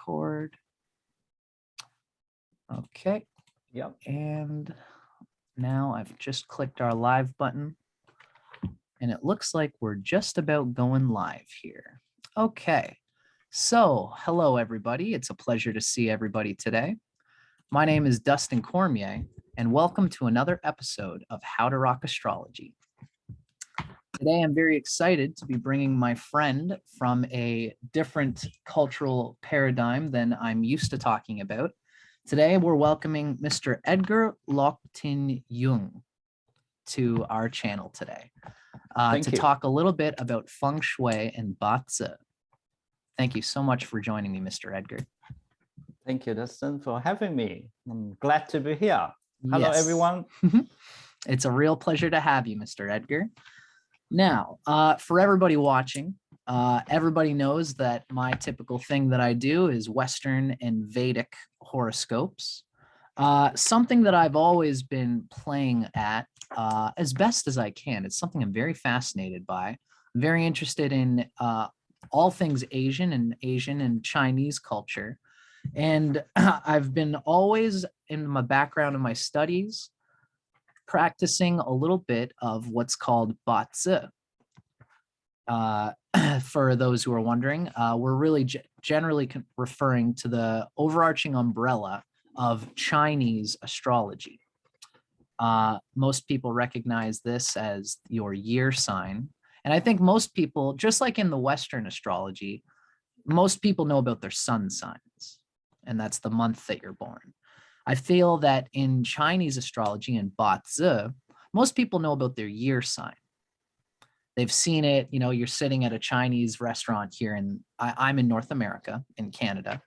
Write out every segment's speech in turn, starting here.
record. Okay. Yep. And now I've just clicked our live button and it looks like we're just about going live here. Okay. So hello, everybody. It's a pleasure to see everybody today. My name is Dustin Cormier and welcome to another episode of How to Rock Astrology. Today, I'm very excited to be bringing my friend from a different cultural paradigm than I'm used to talking about. Today, we're welcoming Mr. Edgar Lok Tin Yung to our channel today to talk a little bit about Feng Shui and Bazi. Thank you so much for joining me, Mr. Edgar. Thank you, Dustin, for having me. I'm glad to be here. Hello, everyone. It's a real pleasure to have you, Mr. Edgar. Now, for everybody watching, everybody knows that my typical thing that I do is Western and Vedic horoscopes. Something that I've always been playing at as best as I can. It's something I'm very fascinated by. I'm very interested in all things Asian and Chinese culture. And I've been always in my background in my studies, practicing a little bit of what's called Bazi. For those who are wondering, we're really generally referring to the overarching umbrella of Chinese astrology. Most people recognize this as your year sign. And I think most people, just like in the Western astrology, most people know about their sun signs, and that's the month that you're born. I feel that in Chinese astrology and Bazi, most people know about their year sign. They've seen it, you know, you're sitting at a Chinese restaurant here and I'm in North America, in Canada,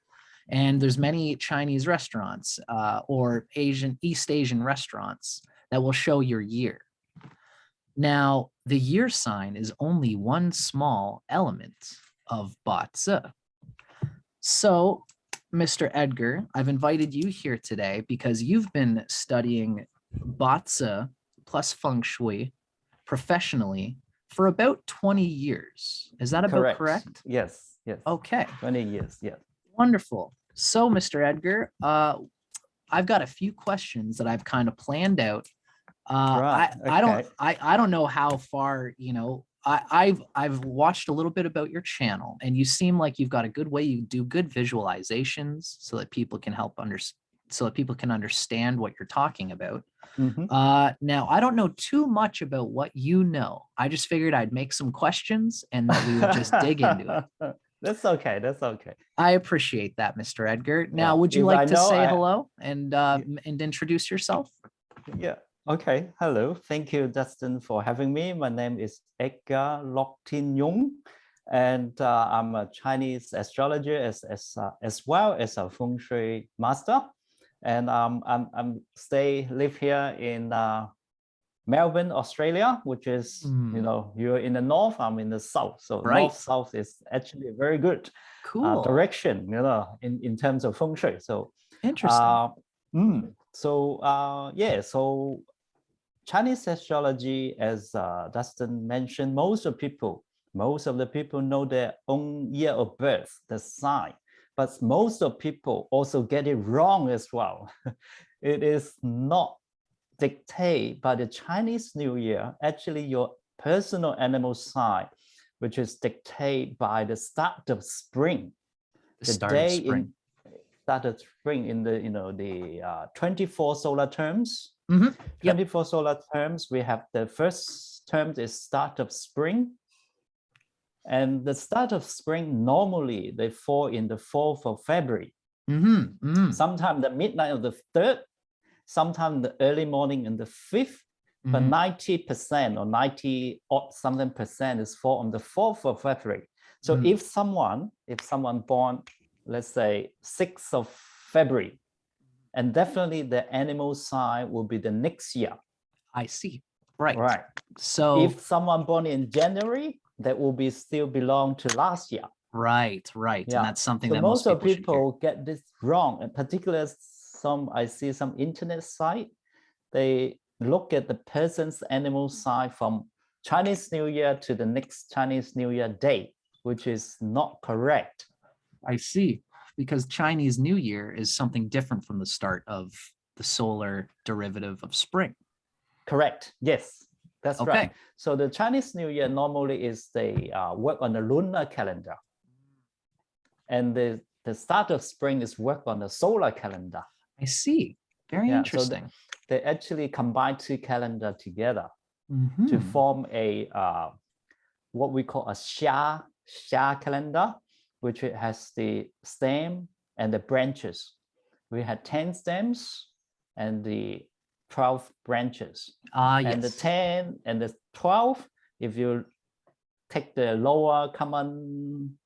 and there's many Chinese restaurants or East Asian restaurants that will show your year. Now, the year sign is only one small element of Bazi. So, Mr. Edgar, I've invited you here today because you've been studying Bazi plus Feng Shui professionally for about 20 years. Is that about correct? Yes, yes. Okay. 20 years, yes. Wonderful. So, Mr. Edgar, I've got a few questions that I've kind of planned out. Right. I don't know how far, you know, I've watched a little bit about your channel and you seem like you've got a good way, you do good visualizations so that people can understand what you're talking about. Now, I don't know too much about what you know. I just figured I'd make some questions and that we would just dig into it. That's okay. That's okay. I appreciate that, Mr. Edgar. Now, would you like to say hello and introduce yourself? Yeah. Okay. Hello. Thank you, Dustin, for having me. My name is Edgar Lok Tin Yung, and I'm a Chinese astrologer as well as a Feng Shui master. And live here in Melbourne, Australia, which is, you know, you're in the north, I'm in the south. So north-south is actually a very good direction, you know, in terms of Feng Shui. So interesting. So Chinese astrology, as Dustin mentioned, most of the people know their own year of birth, the sign. But most of people also get it wrong as well. It is not dictated by the Chinese New Year, actually your personal animal sign, which is dictated by the start of spring. The start of spring in the, you know, the 24 solar terms. 24 solar terms, we have the first term is start of spring. And the start of spring, normally they fall in the 4th of February. Sometimes the midnight of the 3rd, sometimes the early morning in the 5th, but 90% or 90 odd something percent is fall on the 4th of February. So if someone born, let's say 6th of February, and definitely the animal sign will be the next year. I see. Right. Right. So if someone born in January, that will be still belong to last year. Right. Yeah. And that's something that most people get this wrong. In particular, I see some internet site, they look at the person's animal sign from Chinese New Year to the next Chinese New Year date, which is not correct. I see. because Chinese New Year is something different from the start of the solar derivative of spring. Correct. Yes, that's Okay. right. So the Chinese New Year normally is they work on the lunar calendar. And the start of spring is work on the solar calendar. I see. Very interesting. So they actually combine two calendars together Mhm. to form a what we call a Xia calendar, which has the stem and the branches. We had 10 stems and the 12 branches. And the Yes. 10 and the 12, if you take the lower common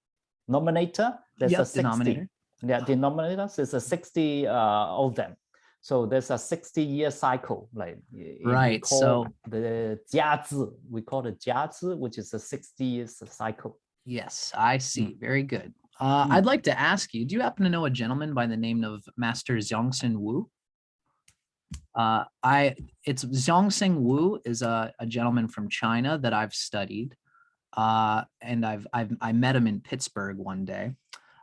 denominator, there's Yep, a 60. denominator. Yeah, denominator, there's a 60 of them. So there's a 60-year cycle, like Right. we call So the jiazi, we call it jiazi, which is a 60 years cycle. yes, I see. Very good. I'd like to ask you, do you happen to know a gentleman by the name of Master Zhongxin Wu? It's Zhongxin Wu is a gentleman from China that I've studied. And I met him in Pittsburgh one day.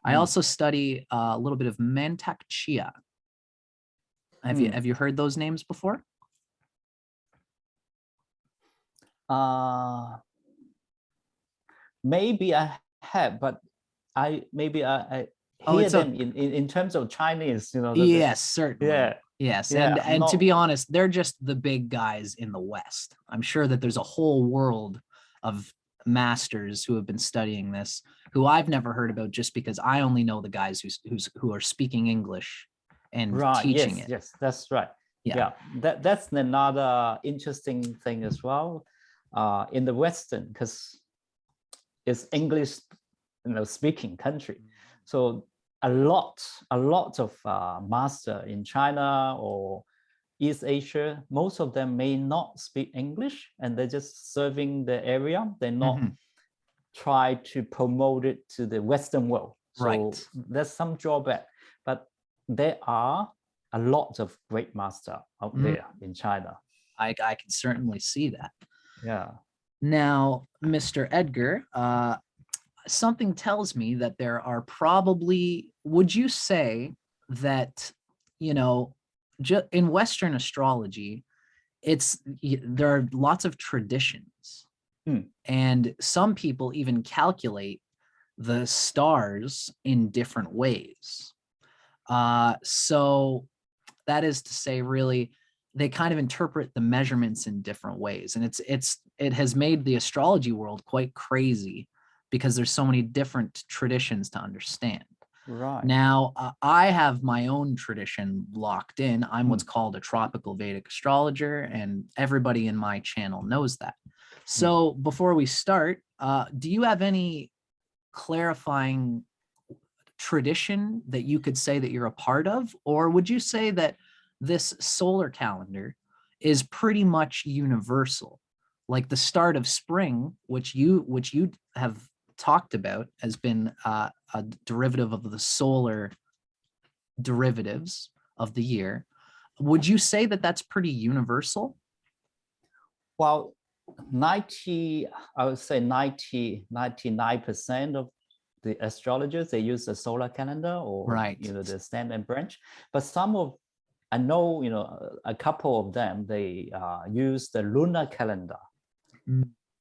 I also study a little bit of Mantak Chia. Have you heard those names before? Maybe I have, but I hear them in terms of Chinese, you know. Yes, certainly. Yeah. Yes, Yeah, and to be honest, they're just the big guys in the West. I'm sure that there's a whole world of masters who have been studying this, who I've never heard about, just because I only know the guys who are speaking English and teaching it. Yes, that's right. Yeah. That's another interesting thing as well. In the Western, because it's English, speaking country, so a lot of master in China or East Asia, most of them may not speak English, and they're just serving the area. They're not try to promote it to the Western world. So there's some drawback, but there are a lot of great master out there in China. I can certainly see that. Yeah. Now, Mr. Edgar, something tells me that there are probably, would you say that, in Western astrology, there are lots of traditions, and some people even calculate the stars in different ways. So that is to say, really, they kind of interpret the measurements in different ways, and it has made the astrology world quite crazy because there's so many different traditions to understand. Right. Now, I have my own tradition locked in. I'm what's called a tropical Vedic astrologer, and everybody in my channel knows that. So before we start, do you have any clarifying tradition that you could say that you're a part of? Or would you say that this solar calendar is pretty much universal? Like the start of spring, which you have talked about, has been a derivative of the solar derivatives of the year. Would you say that that's pretty universal? Well, I would say 99% of the astrologers, they use the solar calendar or the stand and branch. But I know a couple of them, they use the lunar calendar.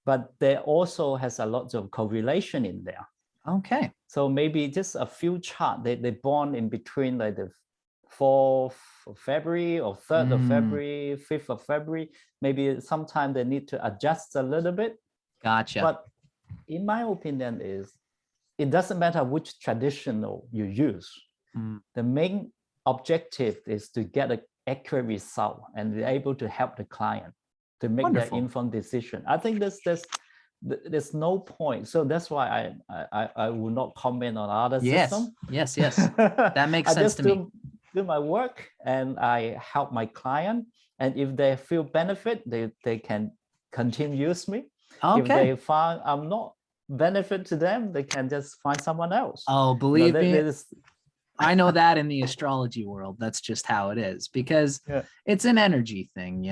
But there also has a lot of correlation in there. Okay. So maybe just a few charts, they born in between like the 4th of February or 3rd of February, 5th of February. Maybe sometimes they need to adjust a little bit. Gotcha. But in my opinion it doesn't matter which traditional you use. The main objective is to get an accurate result and be able to help the client to make their informed decision. I think there's no point. So that's why I will not comment on other systems. Yes. That makes sense to me. I just do my work and I help my client. And if they feel benefit, they can continue use me. Okay. If they find I'm not benefit to them, they can just find someone else. Oh, believe me, I know that in the astrology world, that's just how it is, because it's an energy thing.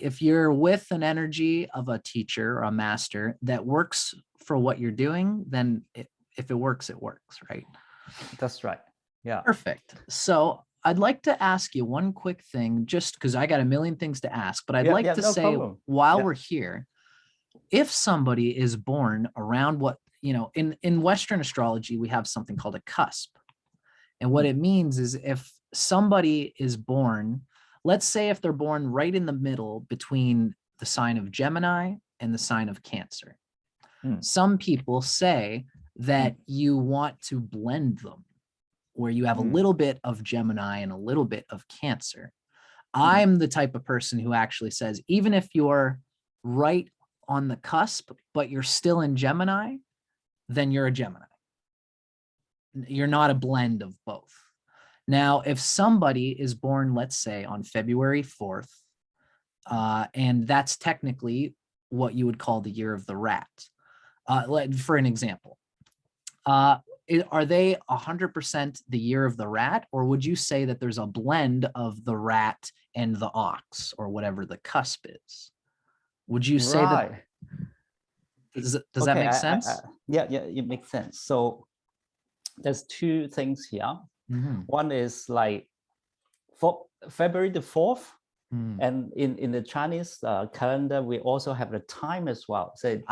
If you're with an energy of a teacher or a master that works for what you're doing, then if it works, it works, right? That's right. Yeah. Perfect. So I'd like to ask you one quick thing, just because I got a million things to ask, but I'd like Yeah, to no say problem. while Yeah. we're here, if somebody is born around what, in Western astrology, we have something called a cusp. And what it means is if somebody is born, let's say if they're born right in the middle between the sign of Gemini and the sign of Cancer. Some people say that you want to blend them, where you have a little bit of Gemini and a little bit of Cancer. I'm the type of person who actually says, even if you're right on the cusp, but you're still in Gemini, then you're a Gemini. You're not a blend of both. Now, if somebody is born, let's say on February 4th, and that's technically what you would call the year of the rat. For an example, are they 100% the year of the rat, or would you say that there's a blend of the rat and the ox, or whatever the cusp is? Would you say that? Does that make sense? Yeah, it makes sense. So there's two things here. One is like for February the 4th, and in the Chinese calendar, we also have the time as well. So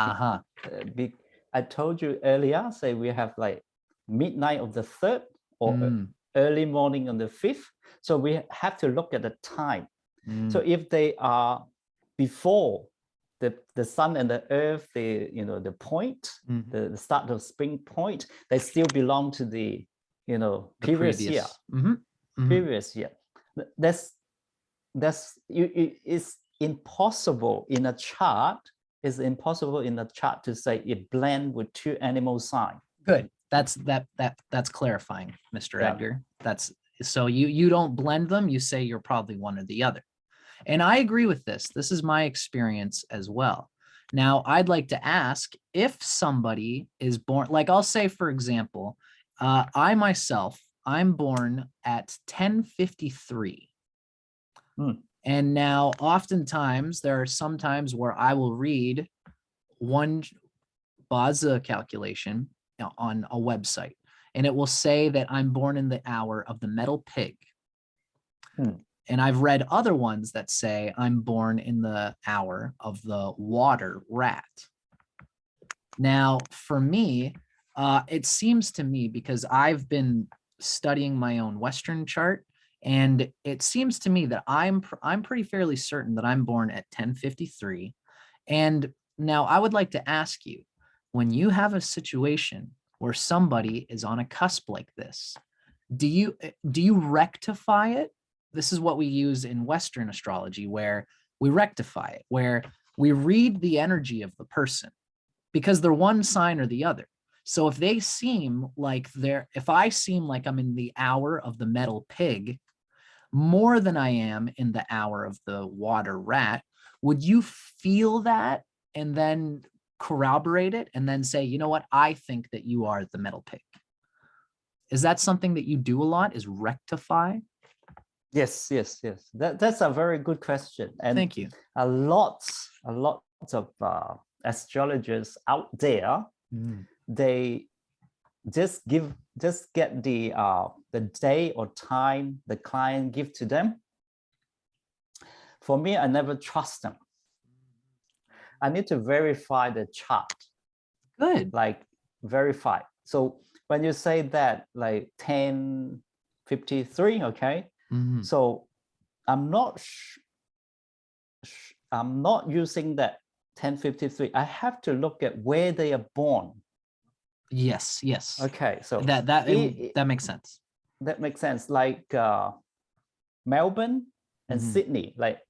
I told you earlier, say we have like midnight of the 3rd or early morning on the 5th. So we have to look at the time. So if they are before the sun and the earth, the point, the start of spring point, they still belong to the previous year. Previous year. It's impossible in a chart. It's impossible in a chart to say it blend with two animal signs. Good. That's clarifying, Mr. Edgar. That's so you don't blend them. You say you're probably one or the other. And I agree with this. This is my experience as well. Now, I'd like to ask if somebody is born, like I'll say, for example, I'm born at 10:53. And now oftentimes there are some times where I will read one Bazi calculation on a website, and it will say that I'm born in the hour of the metal pig. And I've read other ones that say I'm born in the hour of the water rat. Now, for me, it seems to me, because I've been studying my own Western chart, and it seems to me that I'm pretty fairly certain that I'm born at 10:53. And now I would like to ask you, when you have a situation where somebody is on a cusp like this, do you rectify it? This is what we use in Western astrology, where we rectify it, where we read the energy of the person, because they're one sign or the other. So if I seem like I'm in the hour of the metal pig more than I am in the hour of the water rat, would you feel that and then corroborate it and then say, you know what, I think that you are the metal pig? Is that something that you do a lot, is rectify? Yes. That's a very good question. And thank you. A lot of astrologers out there, they just get the day or time the client give to them. For me, I never trust them. I need to verify the chart. Good. Like verify. So when you say that like 10:53, okay. So I'm not using that 10:53. I have to look at where they are born. Yes. Okay, so that makes sense. That makes sense. Like Melbourne and Sydney, like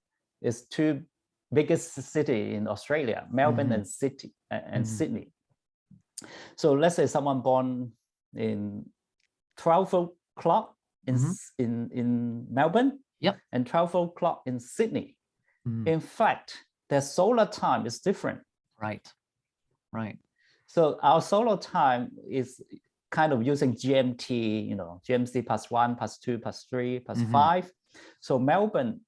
it's two biggest city in Australia, Melbourne and Sydney. So let's say someone born in 12 o'clock in Melbourne, and 12 o'clock in Sydney. In fact, their solar time is different. Right. So our solar time is kind of using GMT, GMT +1, +2, +3, +5. So Melbourne,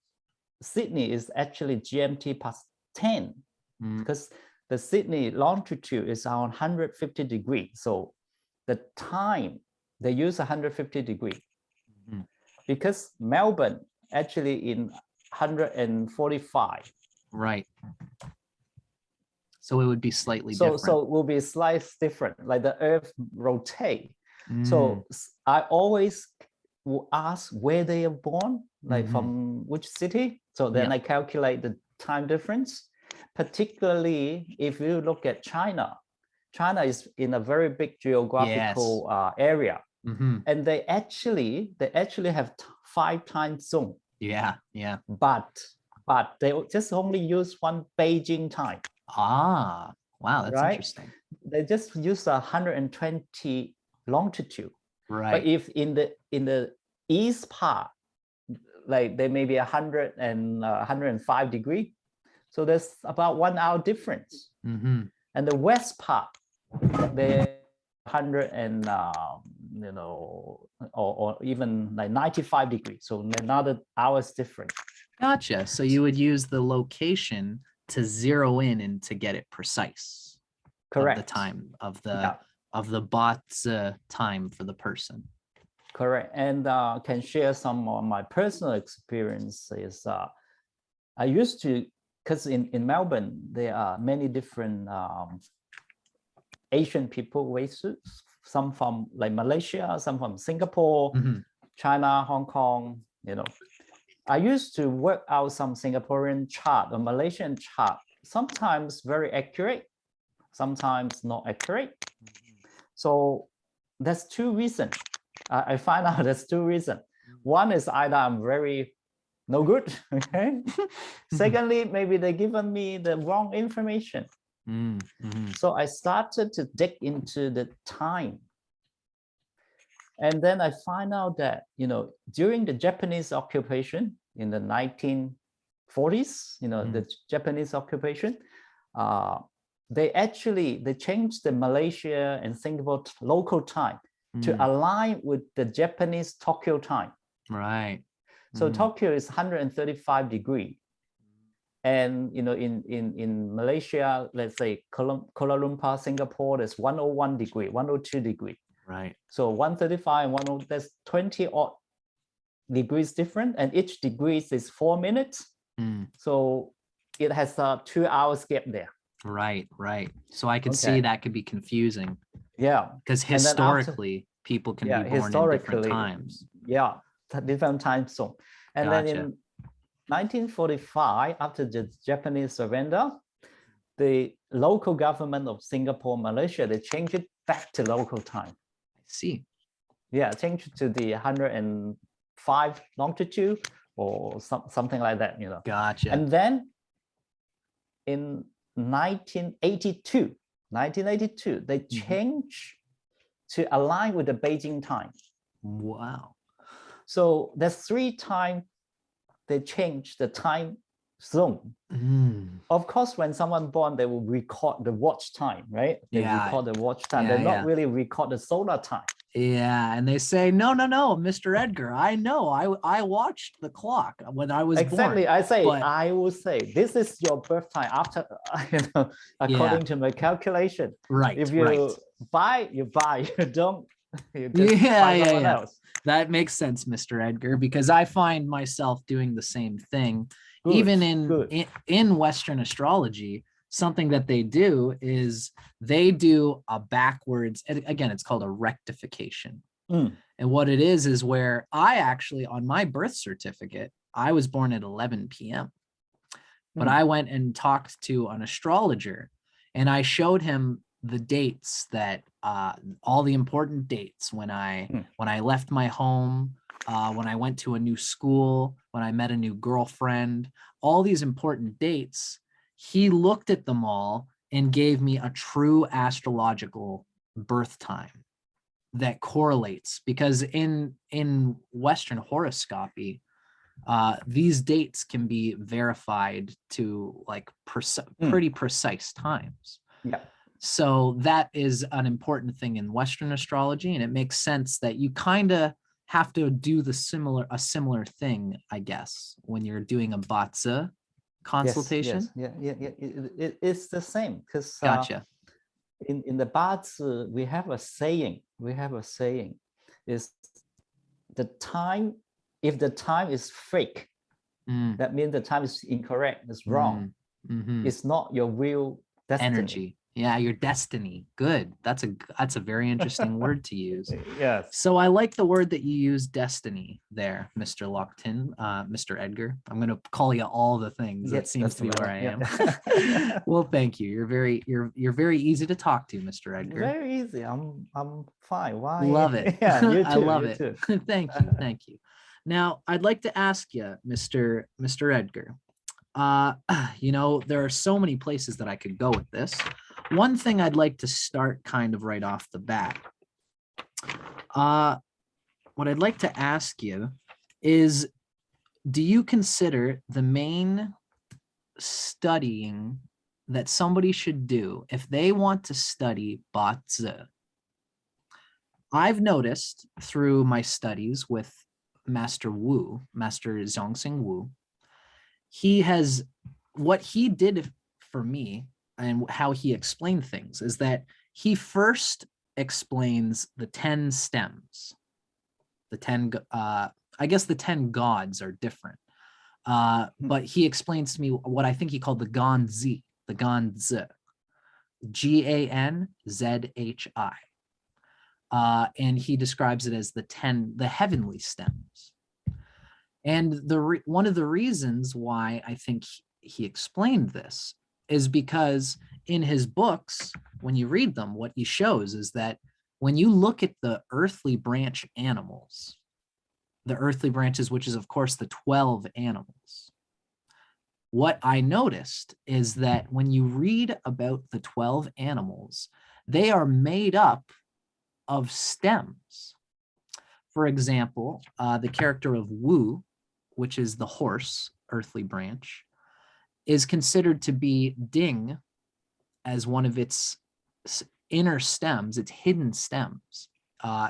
Sydney is actually GMT +10, because the Sydney longitude is around 150 degrees. So the time they use 150 degree Mhm. because Melbourne actually in 145. Right. So it would be slightly So different. it will be slightly different, like the Earth rotate. Mm. So I always will ask where they are born, like Mhm. from which city. So then Yeah. I calculate the time difference. Particularly if you look at China, China is in a very big geographical area, Mhm. and they actually have 5 time zone, Yeah. Yeah. but they just only use one Beijing time, Ah, wow, that's right? interesting. They just use 120 longitude. But Right. if in the east part, like they may be 105 degree, so there's about 1 hour difference. Mhm. And the west part, they 100 and or even like 95 degrees, so another hour's difference. Gotcha. So you would use the location to zero in and to get it precise. Correct. Of the time of the Yeah. of the bot's time for the person. Correct. And can share some of my personal experiences. I used to, because in Melbourne, there are many different Asian people races, some from like Malaysia, some from Singapore, Mhm. China, Hong Kong, I used to work out some Singaporean chart or Malaysian chart, sometimes very accurate, sometimes not accurate. So there's 2 reasons. I find out there's 2 reasons. One is either I'm very no good, okay? Secondly, maybe they given me the wrong information. So I started to dig into the time. And then I find out that, during the Japanese occupation in the 1940s, the Japanese occupation, they changed the Malaysia and Singapore local time to align with the Japanese Tokyo time. Right. So Tokyo is 135 degree. And in Malaysia, let's say Kuala Lumpur, Singapore, there's 101 degree, 102 degree. Right. So 135 and 102, that's 20 odd degrees different, and each degree is 4 minutes. So it has a 2 hours gap there. Right. So I could see that could be confusing. Yeah. Because historically, people can be born in different times. Yeah, different time zone. And then in 1945, after the Japanese surrender, the local government of Singapore, Malaysia, they changed it back to local time. I see. Yeah, changed it to the 105 longitude or something like that, Gotcha. And then in 1982, they changed to align with the Beijing time. Wow. So there's 3 times they changed the time zone. Of course, when someone born, they will record the watch time, right? They record the watch time. They not really record the solar time. Yeah, and they say, no, Mr. Edgar, I know, I watched the clock when I was born. Exactly. I will say, this is your birth time after, according to my calculation. Right. If you buy, you buy. You don't, you just buy someone else. That makes sense, Mr. Edgar, because I find myself doing the same thing. Even in Western astrology, something that they do is they do a backwards, again, it's called a rectification. And what it is where I actually, on my birth certificate, I was born at 11 p.m. But I went and talked to an astrologer and I showed him the dates that all the important dates when I left my home, when I went to a new school, when I met a new girlfriend, all these important dates. He looked at them all and gave me a true astrological birth time that correlates, because in Western horoscopy, these dates can be verified to like pretty precise times. Yeah. So that is an important thing in Western astrology, and it makes sense that you kind of have to do a similar thing, I guess, when you're doing a Bazi consultation. It's the same, because Gotcha. In the Bazi, we have a saying. is the time. If the time is fake, that means the time is incorrect, it's wrong. It's not your real destiny. Energy. Yeah, your destiny. Good. That's a very interesting word to use. Yes. So I like the word that you use, destiny, there, Mr. Lok Tin, Mr. Edgar. I'm gonna call you all the things. That seems to be where I am. Well, thank you. You're very easy to talk to, Mr. Edgar. Very easy. I'm fine. Why? Love it. Yeah, you too. I love it. Too. Thank you. Now, I'd like to ask you, Mr. Edgar. You know, there are so many places that I could go with this. One thing I'd like to start kind of right off the bat. What I'd like to ask you is, do you consider the main studying that somebody should do if they want to study Bazi? I've noticed through my studies with Master Zhongxing Wu, what he did for me and how he explained things is that he first explains the 10 stems, the 10, I guess the 10 gods are different. But he explains to me what I think he called the Ganzi, the Ganzi, Ganzhi. And he describes it as the heavenly stems. And one of the reasons why I think he explained this is because in his books, when you read them, what he shows is that when you look at the earthly branch animals, the earthly branches, which is of course the 12 animals, what I noticed is that when you read about the 12 animals, they are made up of stems. For example, the character of Wu, which is the horse, earthly branch, is considered to be Ding as one of its inner stems, its hidden stems,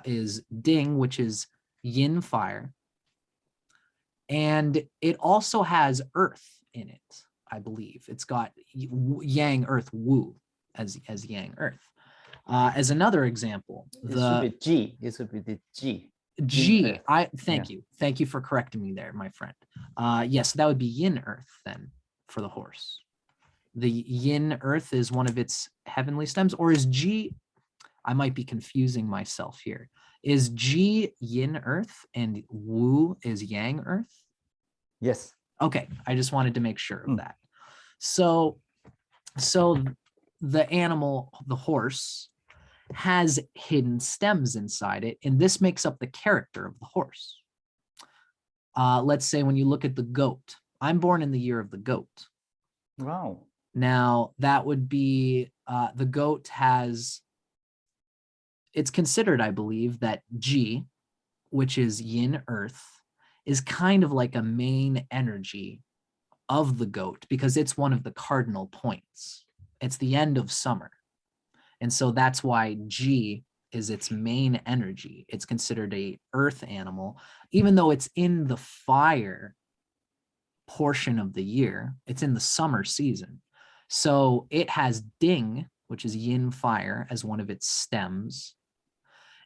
is Ding, which is yin fire. And it also has earth in it, I believe. It's got yang earth, Wu, as yang earth. As another example, it should be G. It should be the G. G. Thank you. Thank you for correcting me there, my friend. Yes, that would be yin earth then for the horse. The yin earth is one of its heavenly stems, or is G, I might be confusing myself here. Is G yin earth and Wu is yang earth? Yes. Okay, I just wanted to make sure of that. So the animal, the horse, has hidden stems inside it, and this makes up the character of the horse. Let's say when you look at the goat, I'm born in the year of the goat. Wow. Now that would be, the goat has, it's considered, I believe, that G, which is yin earth, is kind of like a main energy of the goat because it's one of the cardinal points. It's the end of summer. And so that's why G is its main energy. It's considered a earth animal, even though it's in the fire portion of the year. It's in the summer season. So it has Ding, which is yin fire, as one of its stems.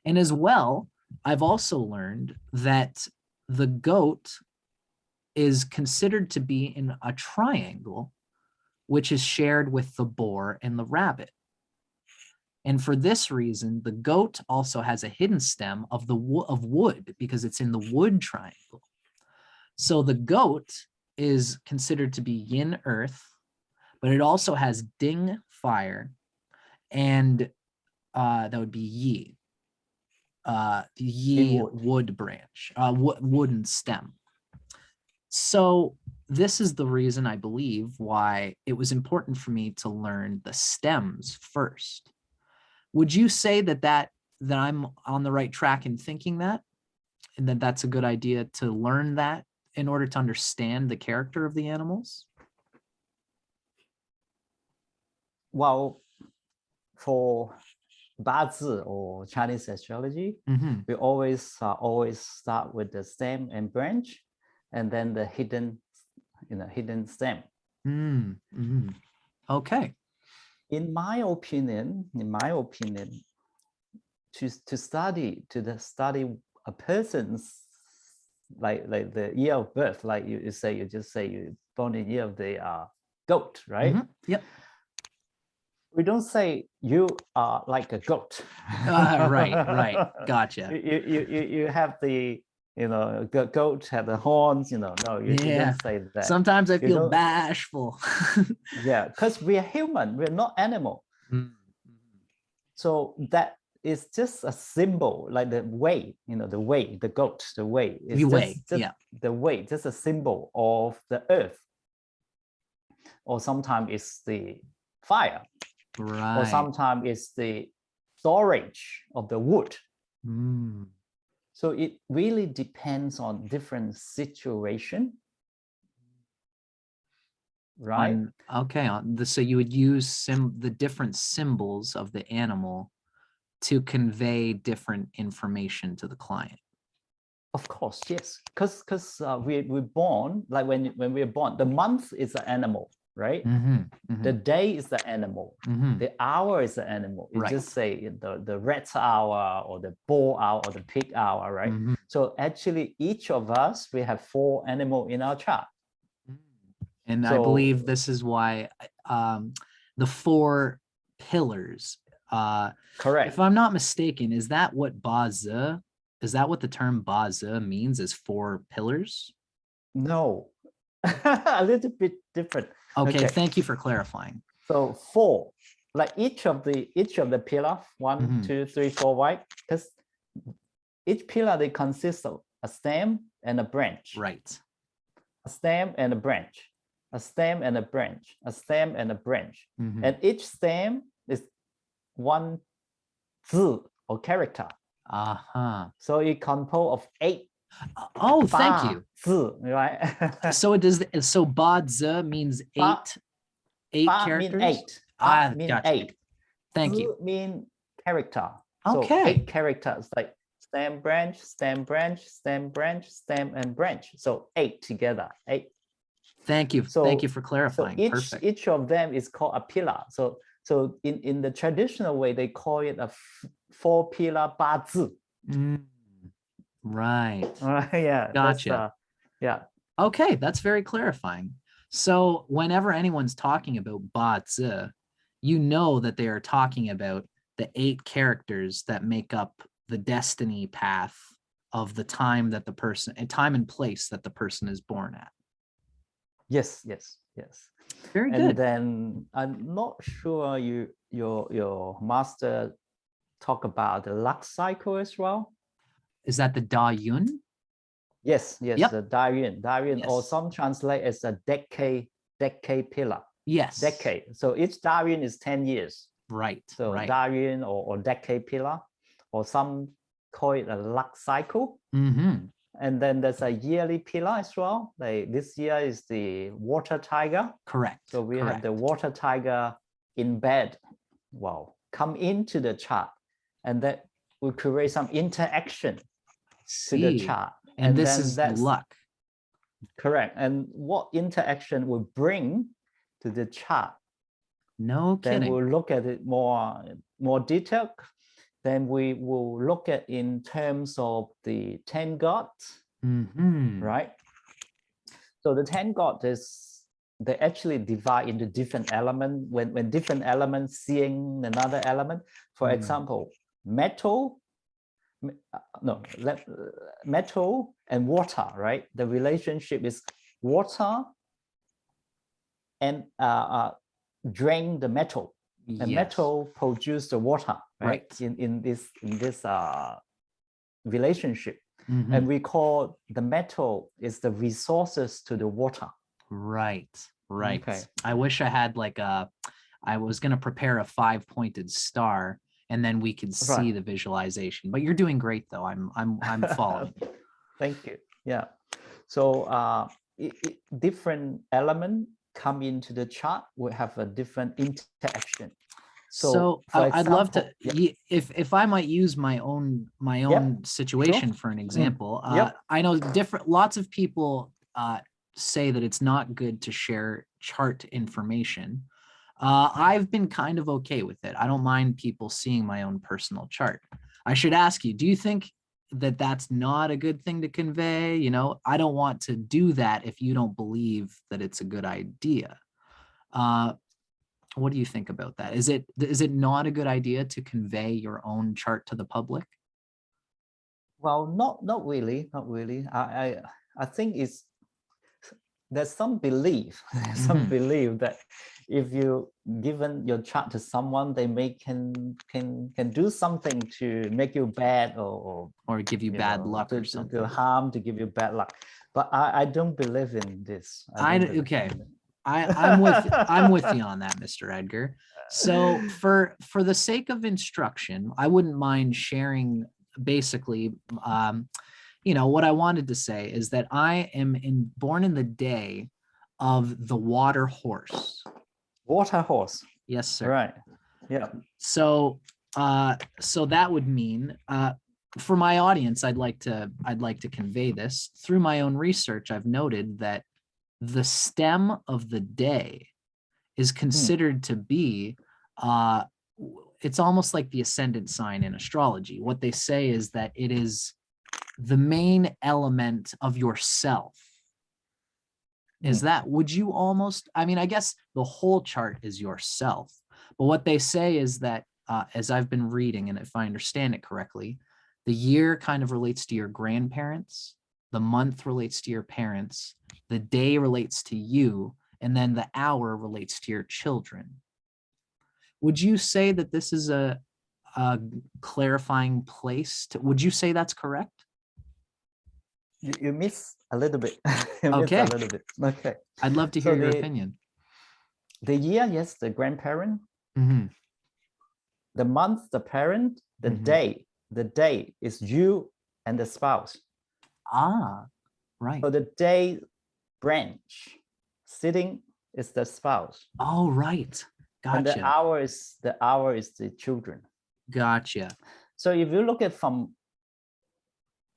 And as well, I've also learned that the goat is considered to be in a triangle, which is shared with the boar and the rabbit. And for this reason, the goat also has a hidden stem of wood because it's in the wood triangle. So the goat is considered to be yin earth, but it also has Ding fire, and that would be yi. Yi wood branch, wooden stem. So this is the reason I believe why it was important for me to learn the stems first. Would you say that I'm on the right track in thinking that, and that that's a good idea to learn that in order to understand the character of the animals? Well, for Bazi or Chinese astrology, we always start with the stem and branch, and then the hidden stem. Okay. In my opinion, to study a person's like the year of birth, like you just say you're born in year of the goat, right? Yep. We don't say you are like a goat. Right. Gotcha. You have the the goat have the horns. No, you Yeah. don't say that. Sometimes I You feel don't- bashful. Yeah, because we are human. We're not animal. Mm. So that is just a symbol, like the way, the way, the goat, the way. It's You just, weigh, just yeah. the way, just a symbol of the earth. Or sometimes it's the fire. Or Right. sometimes it's the storage of the wood. Mm. So it really depends on different situation, right? Okay. So you would use the different symbols of the animal to convey different information to the client. Of course, yes. Because we're born, like when we're born, the month is an animal, right? The day is the animal. The hour is the animal. You just say the rat hour or the bull hour or the pig hour, right? So actually, each of us, we have 4 animals in our chart. And I So- believe this is why the 4 pillars. Correct. If I'm not mistaken, is that what Bazi? Is that what the term Bazi means? Is 4 pillars? No, a little bit different. Okay, thank you for clarifying. So 4, like each of the pillar, 1, 2, 3, 4, right? Because each pillar they consist of a stem and a branch. Right. A stem and a branch. A stem and a branch. A stem and a branch. And each stem is 1 zi or character. So it composed of 8. Oh, thank you. Zi, right? So it does. So Bazi means 8 characters. Mean 8. Ba mean gotcha. 8. Thank Zi you. mean character. Okay. So 8 characters like stem, branch, stem, branch, stem, branch, stem, and branch. So 8 together. 8. Thank you. So, Thank you for clarifying. So Perfect. each of them is called a pillar. So in the traditional way, they call it a 4 pillar Bazi. Right. Yeah. Gotcha. Yeah. Okay, that's very clarifying. So whenever anyone's talking about Bazi, you know that they are talking about the 8 characters that make up the destiny path of the time that the person, a time and place that the person is born at. Yes. Very And good. then I'm not sure your master talk about the luck cycle as well. Is that the Da Yun? Yes, Yep. the Darian, or Yes. some translate as a decade pillar. Yes. Decade. So each Darian is 10 years. Right. So right. Darian or decade pillar, or some call it a luck cycle. And then there's a yearly pillar as well. Like this year is the water tiger. Correct. So we have the water tiger in bed. Wow, come into the chart, and that will create some interaction to the chart. And this then is that's luck. correct. And what interaction will bring to the chart? No kidding. Then we'll look at it more detailed. Then we will look at in terms of the 10 gods, right? So the 10 gods they actually divide into different elements. When different elements seeing another element, for example, metal and water, right? The relationship is water and drain the metal, and metal produce the water, right? In this relationship. And we call the metal is the resources to the water. Right. Okay. I wish I had I was going to prepare a 5-pointed star, and then we could see the visualization. But you're doing great, though. I'm following. Thank you. Yeah. So different element come into the chart will have a different interaction. So I'd love to, if I might use my own situation for an example. I know lots of people say that it's not good to share chart information. I've been kind of okay with it. I don't mind people seeing my own personal chart. I should ask you, do you think that that's not a good thing to convey? You know, I don't want to do that if you don't believe that it's a good idea. What do you think about that? Is it not a good idea to convey your own chart to the public? Well, not really, not really. I think there's some belief, some belief that if you given your chart to someone, they can do something to make you bad or give you bad luck or something. To harm, to give you bad luck. But I don't believe in this. Okay. I'm with you on that, Mr. Edgar. So for the sake of instruction, I wouldn't mind sharing basically, you know, what I wanted to say is that I am born in the day of the water horse. Water horse. Yes, sir. Right. Yeah. So so that would mean for my audience, I'd like to convey this. Through my own research, I've noted that the stem of the day is considered to be it's almost like the ascendant sign in astrology. What they say is that it is the main element of yourself. Is that, would you almost, I mean, I guess the whole chart is yourself, but what they say is that as I've been reading, and if I understand it correctly, the year kind of relates to your grandparents, the month relates to your parents, the day relates to you, and then the hour relates to your children. Would you say that this is a clarifying place to, would you say that's correct? You miss a little bit. Okay. A little bit. Okay. I'd love to hear your opinion. The year, yes, the grandparent. The month, the parent. The day is you and the spouse. Ah, right. So the day branch sitting is the spouse. Oh, right. Gotcha. And the hour is the children. Gotcha. So if you look at from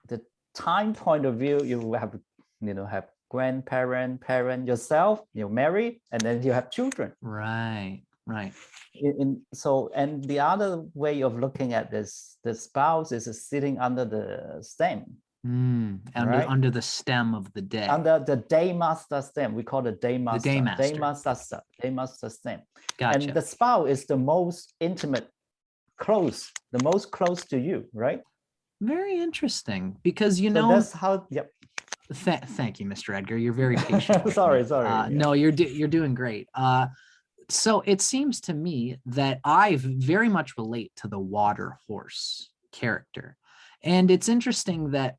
the time point of view, you will have, you know, have grandparent, parent, yourself, you marry, and then you have children. Right, right. So, and the other way of looking at this, the spouse is sitting under the stem. Under the stem of the day. Under the day master stem, we call it day master. The day master stem. Gotcha. And the spouse is the most intimate, close, the most close to you, right? Very interesting, because you know that's how. Yep. Thank you, Mr. Edgar. You're very patient. Sorry. No, you're doing great. So it seems to me that I very much relate to the water horse character, and it's interesting that,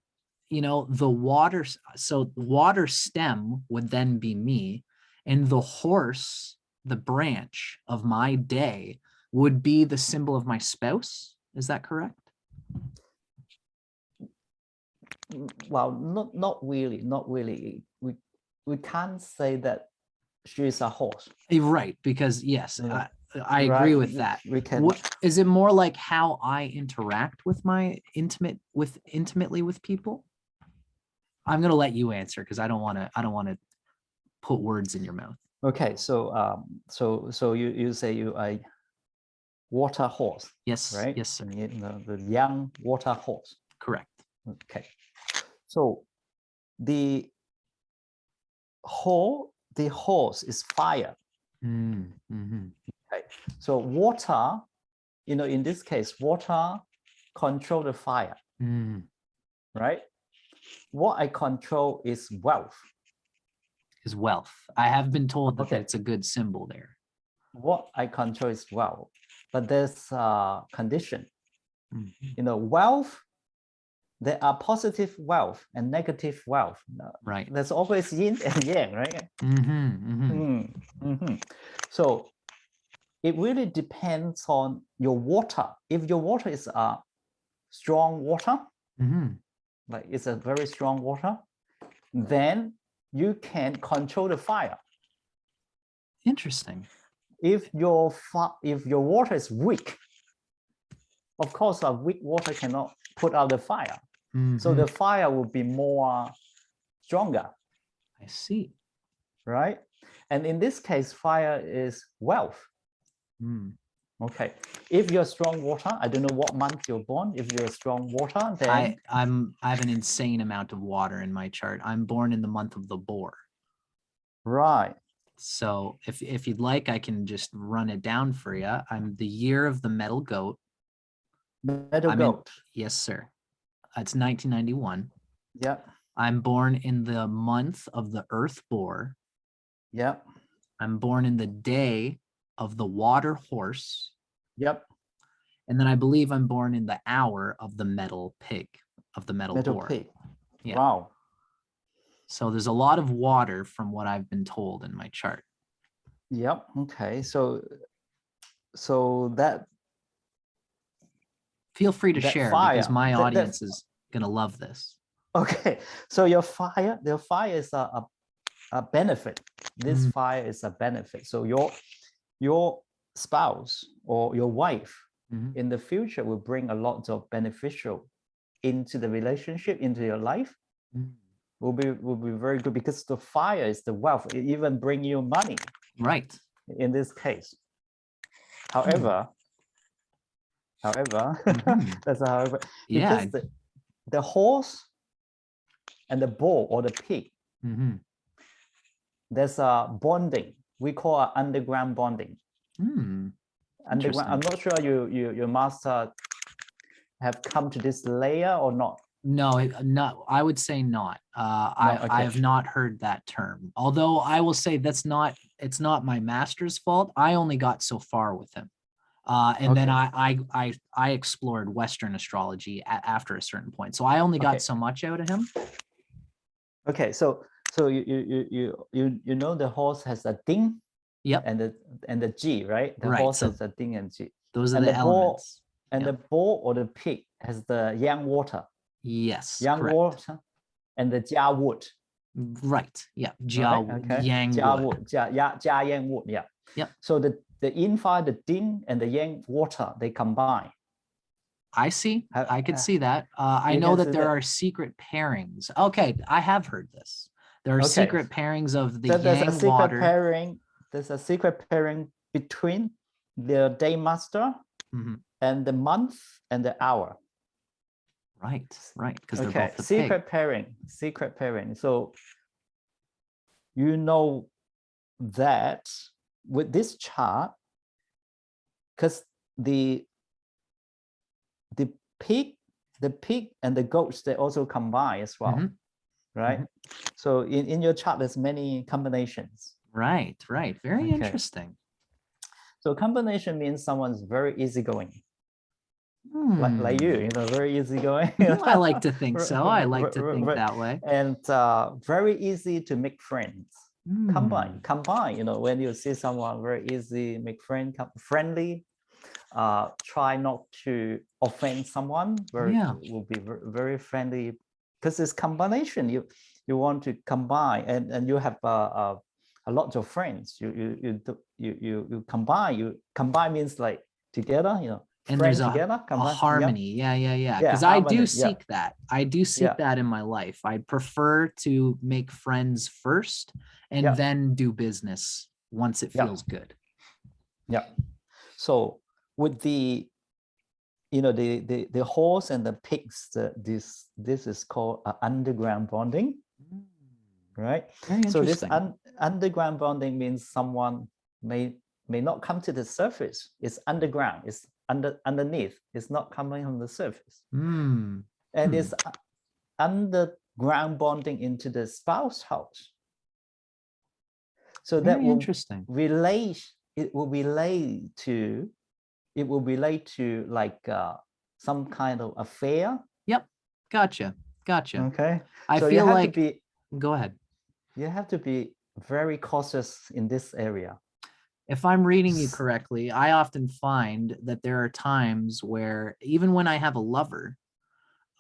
you know, the water, so water stem would then be me, and the horse, the branch of my day, would be the symbol of my spouse. Is that correct? Well, not really. We can't say that she is a horse. Right, because yes, I agree with that. We can. Is it more like how I interact with my intimately with people? I'm going to let you answer, because I don't want to put words in your mouth. Okay, so so you say you are a water horse. Yes, right? Yes, sir. You know, the young water horse. Correct. Okay. So the horse is fire. Okay. So water, you know, in this case, water control the fire. Right? What I control is wealth. Is wealth. I have been told that it's a good symbol there. What I control is wealth, but there's a condition. You know, wealth, there are positive wealth and negative wealth. Right. There's always yin and yang, right? So it really depends on your water. If your water is a strong water, like it's a very strong water, then you can control the fire. Interesting. If your water is weak, of course, a weak water cannot put out the fire. So the fire will be more stronger. I see. Right? And in this case, fire is wealth. Okay. If you're strong water, I don't know what month you're born. If you're strong water, then I have an insane amount of water in my chart. I'm born in the month of the boar. right. So if you'd like, I can just run it down for you. I'm the year of the metal goat. Metal I'm in, goat. yes, sir. It's 1991. Yeah. I'm born in the month of the earth boar. Yeah. I'm born in the day of the water horse. Yep. And then I believe I'm born in the hour of the metal pig, of the metal Metal boar. pig. Yeah. Wow. So there's a lot of water from what I've been told in my chart. Yep. Okay. So that Feel free to that share fire, because my that audience is going to love this. okay. So your fire is a benefit. This Mm. fire is a benefit. So your spouse or your wife Mhm. in the future will bring a lot of beneficial into the relationship, into your life. Mm. Will be very good because the fire is the wealth. It even bring you money. Right. In this case. However, Mhm. that's a however, Yeah. because the horse and the bull or the pig, Mhm. there's a bonding. We call it underground bonding. Mm. Underground. I'm not sure your master have come to this layer or not. No, not. I would say not. No, I okay. have not heard that term. Although I will say that's not. It's not my master's fault. I only got so far with him, and then Okay. I explored Western astrology after a certain point. So I only got Okay. so much out of him. Okay, so you know the horse has a ding Yep. and the G, right? The Right. horse So has a ding and G. those are And the the bull elements. and the Yep. bull or the pig has the yang water. Yes. Yang Correct. water and the jia wood. Right. Yeah. Right? Okay. Yang Jia wood. wood. Jia yang wood. Yeah. Yep. So the yin fire, the ding and the yang water, they combine. I see. I could see that. I you know can that see there that. are secret pairings. Okay, I have heard this. There are Okay. secret pairings of the So there's a yang secret water. pairing. There's a secret pairing between the day master Mhm. and the month and the hour. Right, right, because they're Okay, both the secret pig. pairing, secret pairing. So you know that with this chart, because the pig, and the goats, they also combine as well, Mhm. right? Mhm. So in your chart, there's many combinations. Right, right. Very Okay. interesting. So combination means someone's very easygoing. Hmm. Like you know, very easygoing. I like to think so. I like to think that way. And very easy to make friends. Hmm. Combine. You know, when you see someone very easy, make friendly. Try not to offend someone. Yeah. Will be very friendly because it's combination. You want to combine, and you have a lot of friends. You combine. You combine means like together. You know. And there's Together, a harmony. Yeah. Because I do seek that. I do seek that in my life. I prefer to make friends first and then do business once it feels good. Yeah. So with the the horse and the pigs, this is called underground bonding, right? Very So this interesting. underground bonding means someone may not come to the surface. It's underground. It's underneath. It's not coming from the surface. And it's underground bonding into the spouse house. So Very that will interesting. it will relate to like some kind of affair. Yep. Gotcha. Okay. I so feel you have like to be go ahead. You have to be very cautious in this area. If I'm reading you correctly, I often find that there are times where even when I have a lover,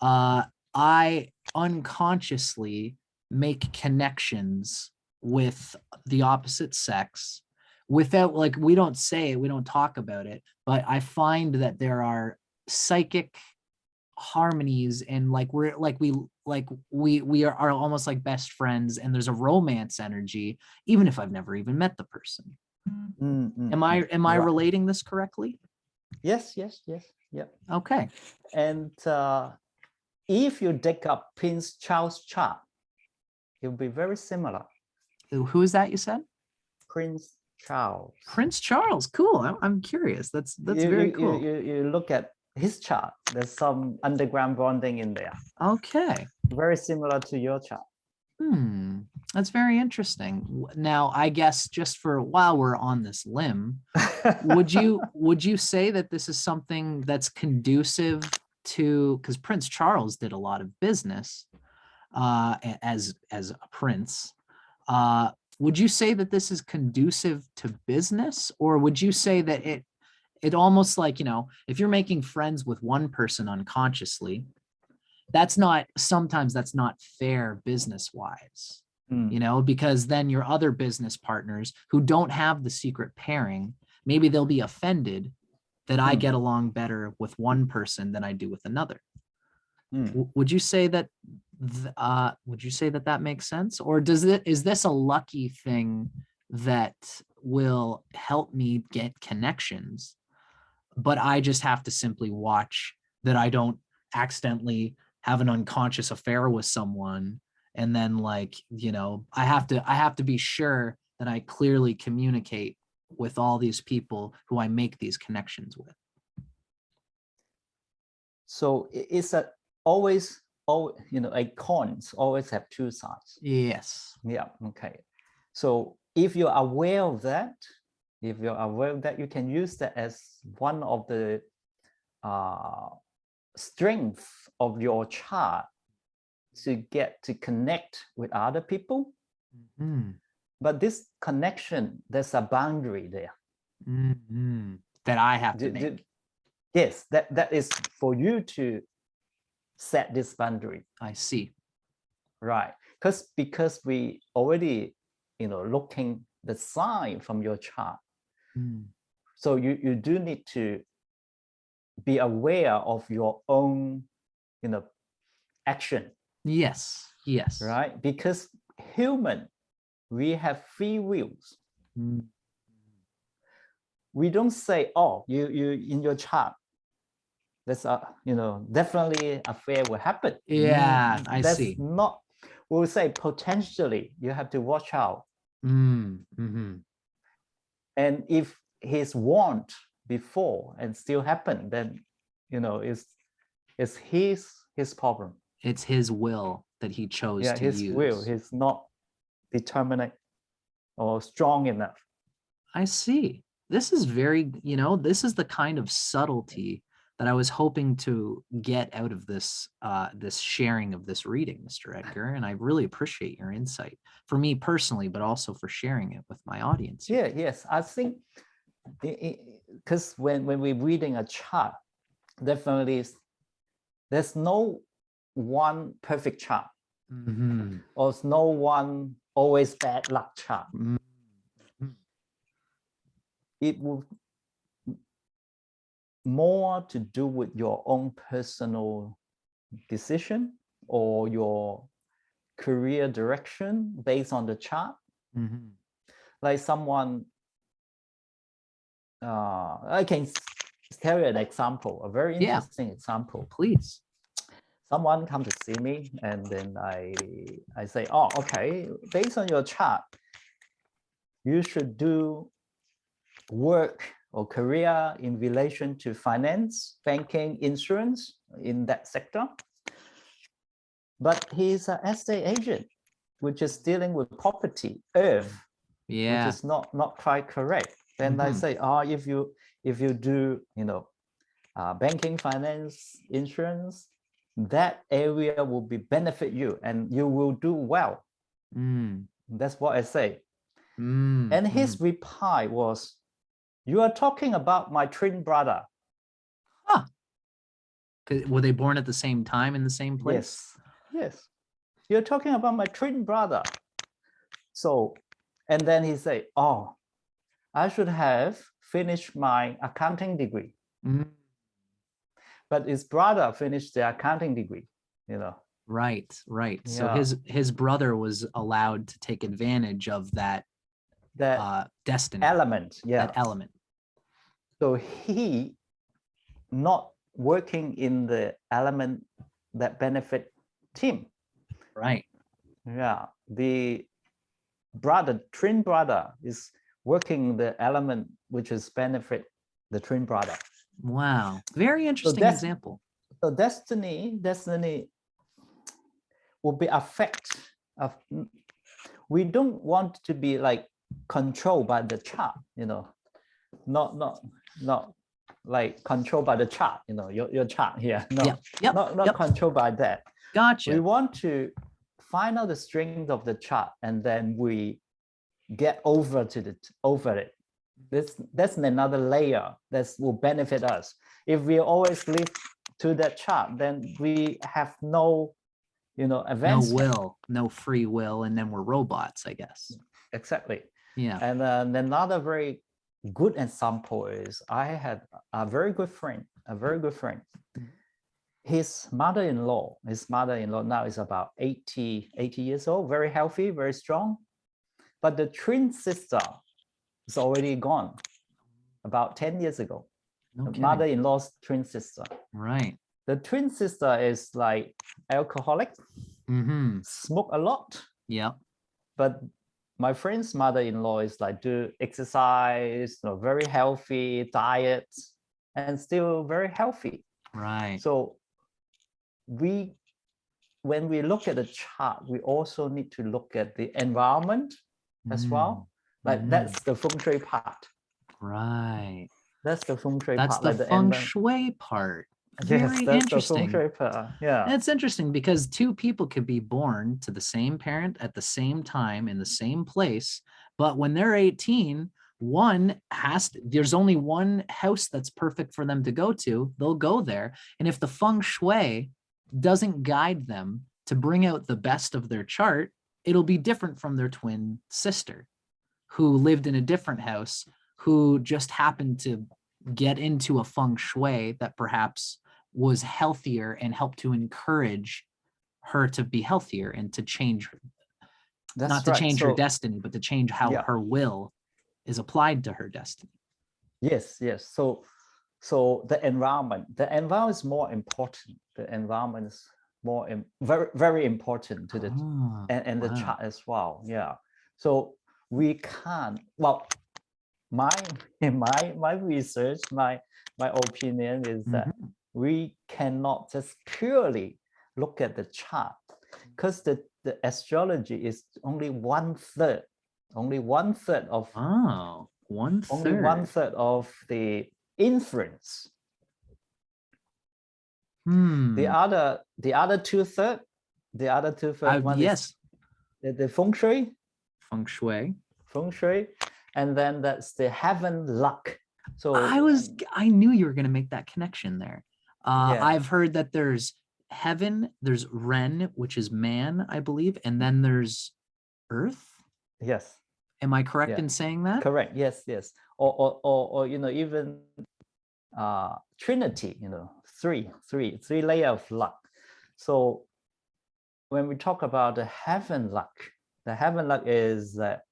I unconsciously make connections with the opposite sex without, like, we don't say it, we don't talk about it, but I find that there are psychic harmonies and we are almost like best friends, and there's a romance energy even if I've never even met the person. Am I Right. relating this correctly? Yes, yes, yes. Yeah. Okay. And if you dig up Prince Charles' chart, it will be very similar. Who is that you said? Prince Charles. Prince Charles. Cool. I'm curious. That's very cool. You look at his chart. There's some underground bonding in there. Okay. Very similar to your chart. That's very interesting. Now, I guess just for while we're on this limb, would you say that this is something that's conducive to, because Prince Charles did a lot of business as a prince. Would you say that this is conducive to business, or would you say that it almost like, if you're making friends with one person unconsciously, sometimes that's not fair business wise, because then your other business partners who don't have the secret pairing, maybe they'll be offended that I get along better with one person than I do with another. Would you say that that makes sense? Or is this a lucky thing that will help me get connections, but I just have to simply watch that I don't accidentally have an unconscious affair with someone, and then I have to be sure that I clearly communicate with all these people who I make these connections with? So it's always, a coins always have two sides. Yes. Yeah. Okay. So if you're aware of that, you can use that as one of the strengths of your chart to get to connect with other people. But this connection, there's a boundary there that I have to make. Yes, that is for you to set this boundary. I see. Right. Because we already, looking the sign from your chart. So you do need to be aware of your own, action. Yes. Yes. Right. Because human, we have free wills. We don't say, oh, you in your chart, that's definitely affair will happen. Yeah, I see. Not, we'll say potentially you have to watch out. And if he's warned before and still happen, then it's his problem. It's his will that he chose to use. His will. He's not determined or strong enough. I see. This is this is the kind of subtlety that I was hoping to get out of this this sharing of this reading, Mr. Edgar, and I really appreciate your insight for me personally, but also for sharing it with my audience. Yeah, yes, I think because when we're reading a chart, definitely there's no one perfect chart, or no one always bad luck chart. It will more to do with your own personal decision or your career direction based on the chart. Like someone, I can tell you an example, a very interesting example. Please. Someone come to see me, and then I say, oh, okay, based on your chart, you should do work or career in relation to finance, banking, insurance, in that sector. But he's an estate agent, which is dealing with property, earth, which is not quite correct. Then I say, oh, if you do, banking, finance, insurance, that area will benefit you and you will do well. That's what I say. And his reply was, you are talking about my twin brother. Huh. Were they born at the same time in the same place? Yes. You're talking about my twin brother. So, and then he said, oh, I should have finished my accounting degree. But his brother finished the accounting degree, Right. So his brother was allowed to take advantage of that destiny element. That element. So he not working in the element that benefit team. Right. Yeah, the twin brother is working the element which is benefit the twin brother. Wow. Very interesting example. So destiny will be affect of. We don't want to be like controlled by the chart, you know, not like controlled by the chart, you know, your chart here. No, not controlled by that. Gotcha. We want to find out the strength of the chart, and then we get over it. That's another layer that will benefit us. If we always live to that chart, then we have no, you know, advancement. No free will, and then we're robots, I guess. Exactly. Yeah. And another very good example is I had a very good friend. His mother-in-law now is about 80 years old, very healthy, very strong. But the twin sister is already gone about 10 years ago. The mother-in-law's twin sister. Right. The twin sister is like alcoholic, smoke a lot. Yeah. But my friend's mother-in-law is like do exercise, you know, very healthy diet, and still very healthy. Right. So when we look at the chart, we also need to look at the environment as well. Like that's the feng shui part. Right. That's the feng shui that's part. the like feng shui part. Yes, that's Interesting. the feng shui part. Yeah. It's interesting because two people could be born to the same parent at the same time in the same place, but when they're 18, there's only one house that's perfect for them to go to. They'll go there. And if the feng shui doesn't guide them to bring out the best of their chart, it'll be different from their twin sister who lived in a different house, who just happened to get into a feng shui that perhaps was healthier and helped to encourage her to be healthier and to change her, not to change her destiny, but to change how her will is applied to her destiny. Yes. So the environment is more important. The environment is very, very important to the and the chart as well. Yeah. So we can't, well, my research, my opinion is that we cannot just purely look at the chart, because the astrology is only one third of only one third of the influence. The other two third one is the feng shui, and then that's the heaven luck. So I knew you were going to make that connection there. I've heard that there's heaven, there's Ren, which is man, I believe, and then there's earth. Yes. Am I correct in saying that? Correct. Yes. Or you know, even Trinity, you know, three layer of luck. So when we talk about the heaven luck is that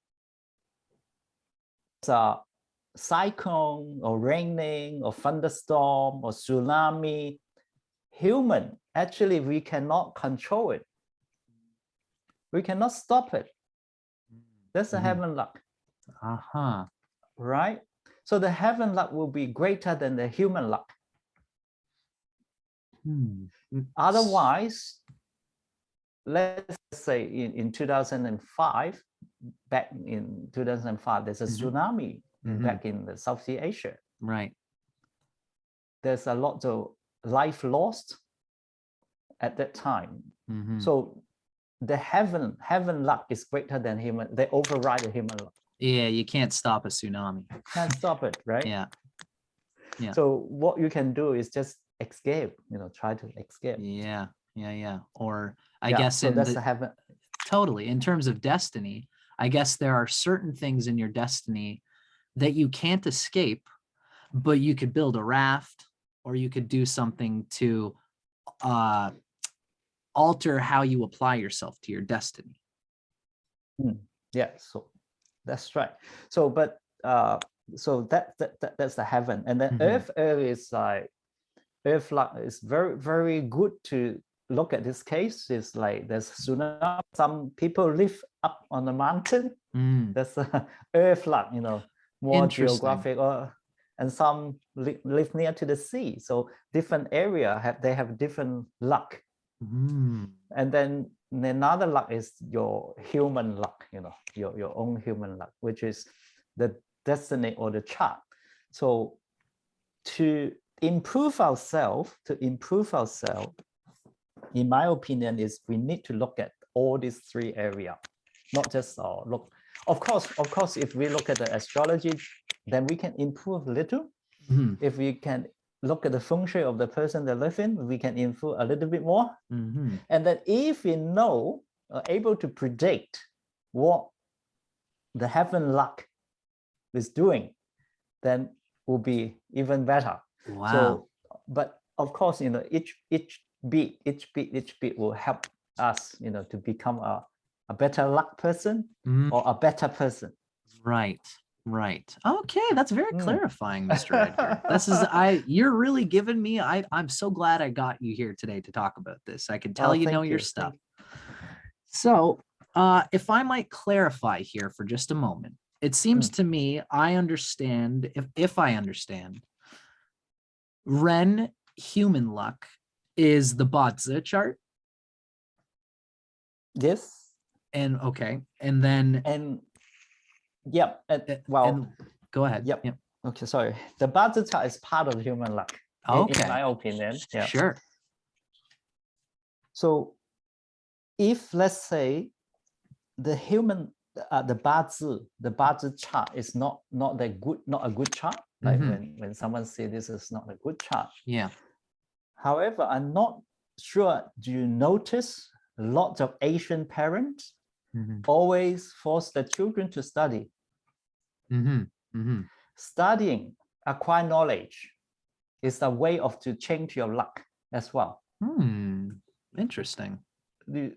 cyclone or raining or thunderstorm or tsunami. Human, actually, we cannot control it. We cannot stop it. That's the heaven luck. Right? So the heaven luck will be greater than the human luck. Otherwise, let's say in 2005, back in 2005, there's a tsunami back in the Southeast Asia. Right. There's a lot of life lost at that time. So the heaven luck is greater than human. They override the human luck. Yeah, you can't stop a tsunami. Can't stop it, right? Yeah. So what you can do is just escape, you know, try to escape. Yeah. Or I guess so that's the heaven. Totally. In terms of destiny, I guess there are certain things in your destiny that you can't escape, but you could build a raft, or you could do something to alter how you apply yourself to your destiny. Yeah, so that's right. So but so that's the heaven, and then earth is like earth luck is very, very good to look at this case. It's like there's tsunami. Some people live up on the mountain. That's earth luck, more geographic, and some live near to the sea. So different area they have different luck. And then another luck is your human luck, your own human luck, which is the destiny or the chart. So to improve ourselves, in my opinion, is we need to look at all these three areas, not just look. Of course, if we look at the astrology, then we can improve a little. If we can look at the feng shui of the person they live in, we can improve a little bit more. And then if we know, able to predict what the heaven luck is doing, then will be even better. Wow. So, but of course, each beat will help us, to become a better luck person or a better person. Right. Okay, that's very clarifying, Mr. Edgar. You're really giving me, I'm so glad I got you here today to talk about this. I can tell you know your stuff. So if I might clarify here for just a moment, it seems to me, I understand, if I understand, Ren human luck is the Bazi chart. Yes. And okay. And then yep. Go ahead. Yep. Okay, sorry. The Bazi chart is part of human luck. Okay. In my opinion. Yeah. Sure. So if let's say the Bazi chart is not a good chart, like when someone say this is not a good chart. Yeah. However, I'm not sure, do you notice lots of Asian parents always force their children to study? Studying, acquire knowledge is a way to change your luck as well. Interesting. Do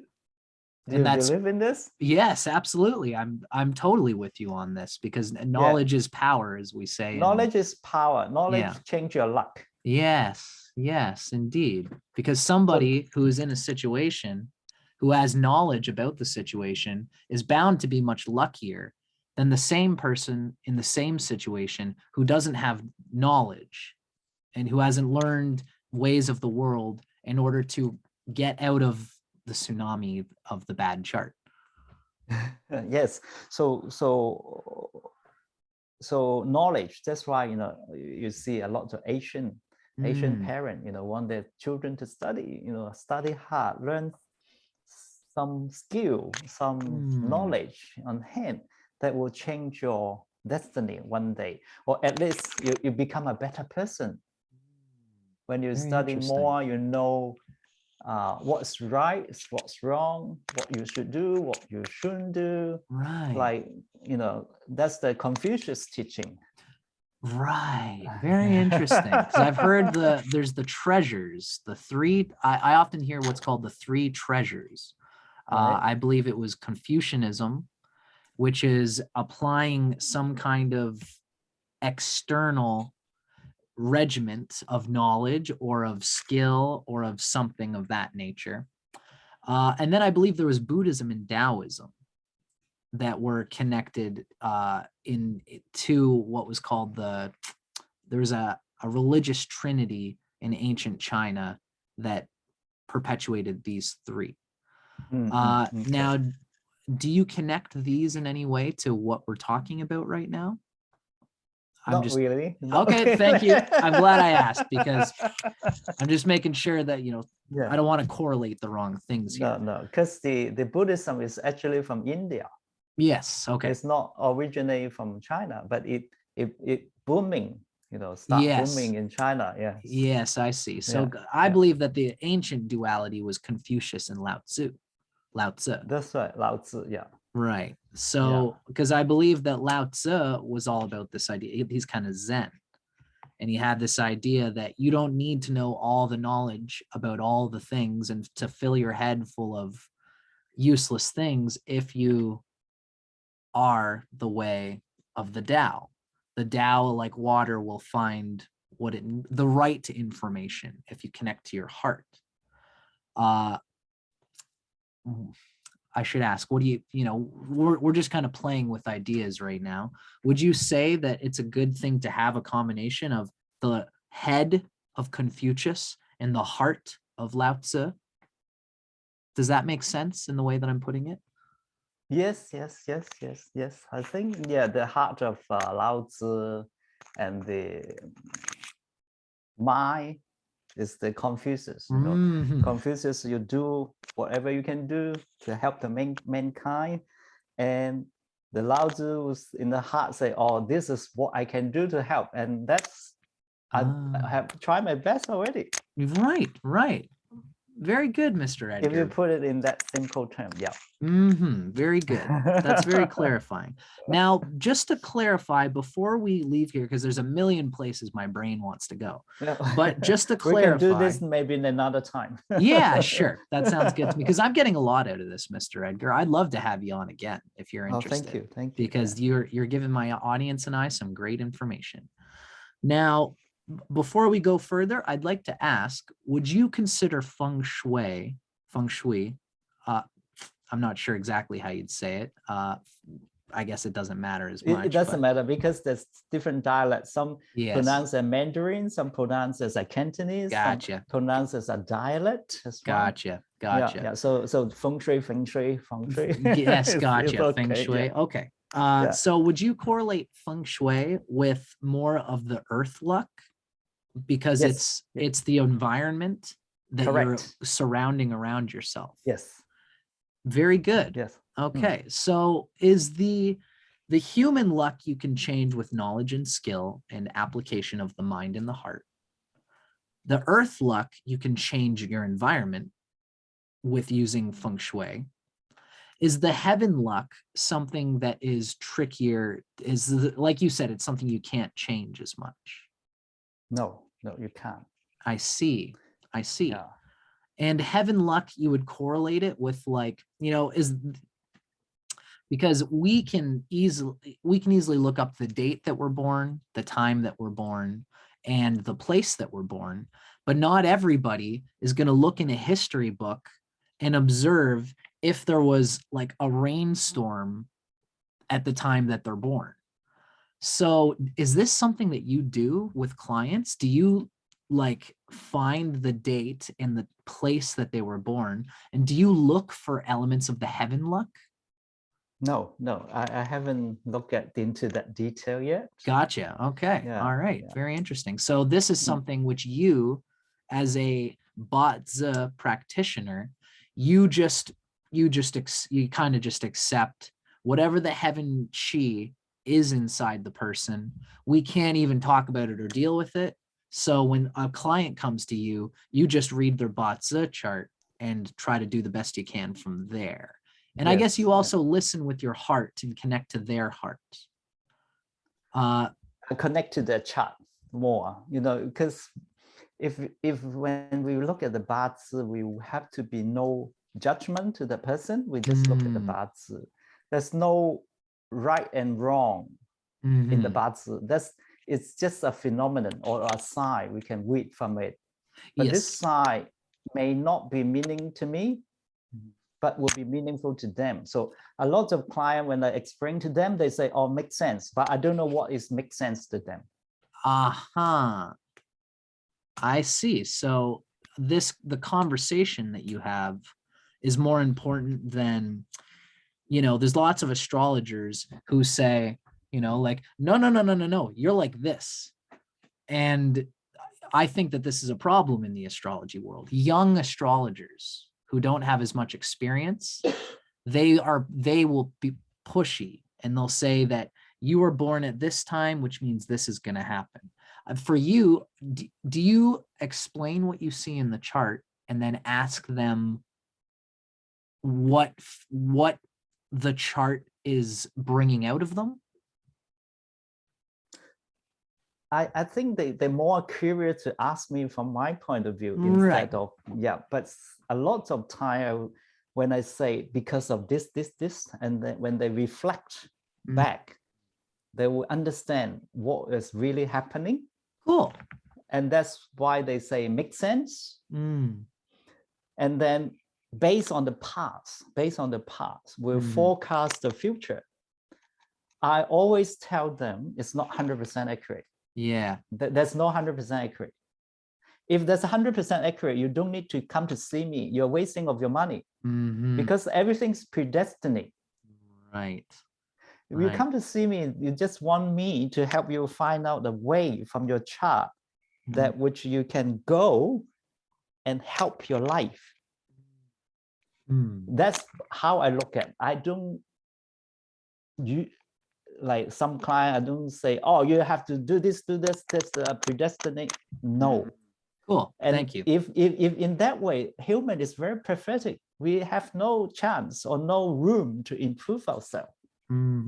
you believe in this? Yes, absolutely. I'm totally with you on this, because knowledge is power, as we say. Knowledge is power. Knowledge change your luck. Yes, indeed. Because somebody who is in a situation, who has knowledge about the situation, is bound to be much luckier than the same person in the same situation who doesn't have knowledge and who hasn't learned ways of the world in order to get out of the tsunami of the bad chart. Yes. So knowledge, that's why you see a lot of Asian parents want their children to study, study hard, learn some skill, some knowledge on hand that will change your destiny one day, or at least you become a better person. When you study more, you know what's right, what's wrong, what you should do, what you shouldn't do. Right. Like, that's the Confucius teaching. Right. Very interesting. Because I've heard there's the treasures, the three, I often hear what's called the three treasures. I believe it was Confucianism, which is applying some kind of external regiment of knowledge or of skill or of something of that nature. And then I believe there was Buddhism and Taoism that were connected to what was called there's a religious trinity in ancient China that perpetuated these three. Now, do you connect these in any way to what we're talking about right now? Not really. Okay, thank you. I'm glad I asked, because I'm just making sure that, I don't want to correlate the wrong things here. No, because the Buddhism is actually from India. Yes, okay. It's not originated from China, but it booming, booming in China. Yeah. Yes, I see. So I believe that the ancient duality was Confucius and Lao Tzu. That's right, Lao Tzu, yeah. Right. So, because I believe that Lao Tzu was all about this idea. He's kind of Zen. And he had this idea that you don't need to know all the knowledge about all the things and to fill your head full of useless things if you are the way of the Tao. The Tao, like water, will find the right information if you connect to your heart. I should ask, what do you know, we're just kind of playing with ideas right now. Would you say that it's a good thing to have a combination of the head of Confucius and the heart of Lao Tzu? Does that make sense in the way that I'm putting it? Yes. I think, yeah, the heart of Lao Tzu and the mind is the Confucius. You know, Confucius, you do whatever you can do to help the mankind, and the Lao Tzu was in the heart say, "Oh, this is what I can do to help," and that's I have tried my best already. Right. Very good, Mr. Edgar. If you put it in that simple term, yeah. Very good. That's very clarifying. Now, just to clarify before we leave here, because there's a million places my brain wants to go, but just to clarify, we can do this maybe in another time. Yeah, sure. That sounds good to me, because I'm getting a lot out of this, Mr. Edgar. I'd love to have you on again if you're interested. Thank you. Because you're giving my audience and I some great information. Now, before we go further, I'd like to ask, would you consider feng shui, I'm not sure exactly how you'd say it. I guess it doesn't matter as much. It doesn't matter because there's different dialects. Some pronounce as Mandarin, some pronounce as a Cantonese, some pronounce as a dialect as well. Gotcha. Yeah. So feng shui. Yes, gotcha. Okay. Feng shui. Yeah. Okay. So would you correlate feng shui with more of the earth luck? Because it's the environment that you're surrounding around yourself. Yes. Very good. Yes. Okay. So is the human luck you can change with knowledge and skill and application of the mind and the heart. The earth luck you can change your environment with using feng shui. Is the heaven luck something that is trickier? Like you said, it's something you can't change as much? No, you can't. I see. Yeah. And heaven luck, you would correlate it with, like, you know, because we can easily look up the date that we're born, the time that we're born, and the place that we're born, but not everybody is going to look in a history book and observe if there was like a rainstorm at the time that they're born. So is this something that you do with clients? Do you like find the date and the place that they were born, and do you look for elements of the heaven luck? No, I haven't looked into that detail yet. Gotcha. Okay. Yeah, all right. Yeah. Very interesting. So this is something which you, as a Bazi practitioner, you kind of just accept whatever the heaven chi is inside the person. We can't even talk about it or deal with it. So when a client comes to you, you just read their Bazi chart and try to do the best you can from there. And I guess you also listen with your heart and connect to their heart. I connect to the chart more, you know, because if when we look at the Bazi, we have to be no judgment to the person. We just look at the Bazi. There's no right and wrong in the Bazi. It's just a phenomenon or a sign we can read from it. But this sign may not be meaning to me, but will be meaningful to them. So a lot of clients, when I explain to them, they say, "Oh, makes sense," but I don't know what is makes sense to them. I see. So the conversation that you have is more important than, you know, there's lots of astrologers who say, you know, like, no, you're like this. And I think that this is a problem in the astrology world. Young astrologers who don't have as much experience, they will be pushy, and they'll say that you were born at this time, which means this is going to happen. For you, do you explain what you see in the chart and then ask them what the chart is bringing out of them? I think they're more curious to ask me from my point of view instead of, but a lot of time when I say because of this, and then when they reflect back, they will understand what is really happening. Cool. And that's why they say make sense. Mm. And then based on the past, we'll forecast the future. I always tell them it's not 100% accurate. Yeah. There's no 100% accurate. If there's 100% accurate, you don't need to come to see me. You're wasting of your money because everything's predestined. Right. If you come to see me, you just want me to help you find out the way from your chart that which you can go and help your life. That's how I look at it. I don't, like some client, I don't say, oh, you have to do this, that's predestinate. No. Cool. And thank you. If in that way, human is very pathetic. We have no chance or no room to improve ourselves. Do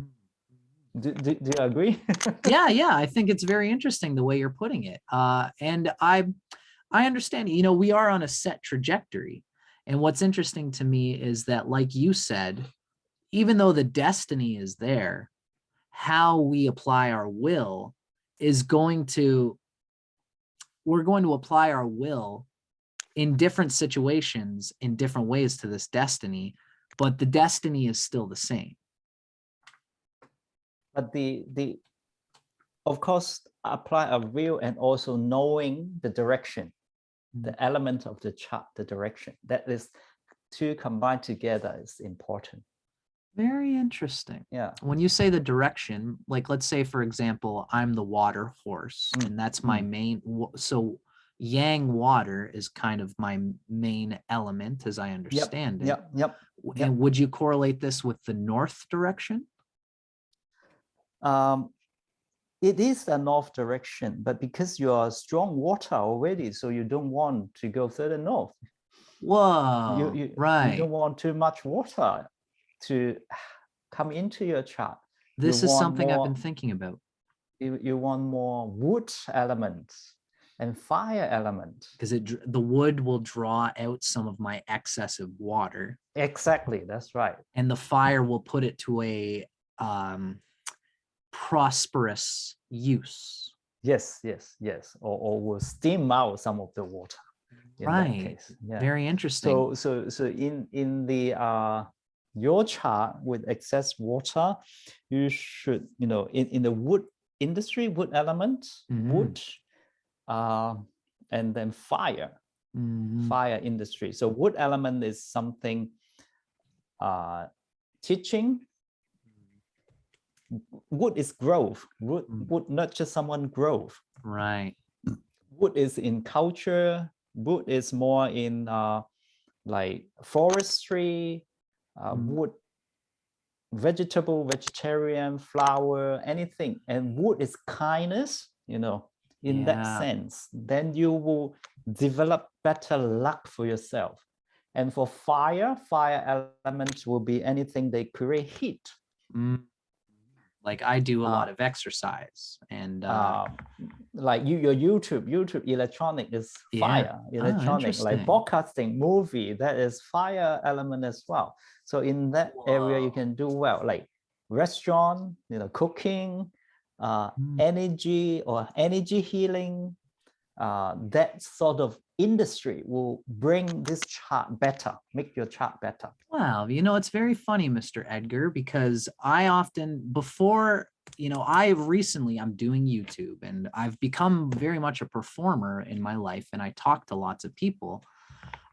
you agree? Yeah. I think it's very interesting the way you're putting it. And I understand, you know, we are on a set trajectory. And what's interesting to me is that, like you said, even though the destiny is there, how we apply our will is we're going to apply our will in different situations in different ways to this destiny, but the destiny is still the same. But of course, apply a will and also knowing the direction, the element of the chart, the direction. That is two combined together is important. Very interesting. Yeah. When you say the direction, like let's say, for example, I'm the water horse and that's my main, so yang water is kind of my main element as I understand it. Yep. And would you correlate this with the north direction? It is the north direction, but because you are strong water already, so you don't want to go further north. Whoa, right. You don't want too much water to come into your chart. This is something I've been thinking about. You want more wood elements and fire element. Because the wood will draw out some of my excessive water. Exactly, that's right. And the fire will put it to a prosperous use. Yes. Or will steam out some of the water. In that case. Yeah. Very interesting. So in the your chart with excess water, you should, you know, in the wood industry, wood element, wood, and then fire industry. So wood element is something teaching. Wood is growth. Wood not just someone growth. Right. Wood is in culture. Wood is more in like forestry, wood, vegetarian, flower, anything. And wood is kindness, you know, in that sense. Then you will develop better luck for yourself. And for fire element will be anything they create heat. Like I do a lot of exercise and like your YouTube electronic is fire, electronic, like broadcasting, movie, that is fire element as well. So in that area you can do well, like restaurant, you know, cooking, energy or energy healing, that sort of industry will bring this chart better, make your chart better. Wow, you know, it's very funny, Mr. Edgar, because I often, before, you know, I'm doing YouTube and I've become very much a performer in my life and I talk to lots of people.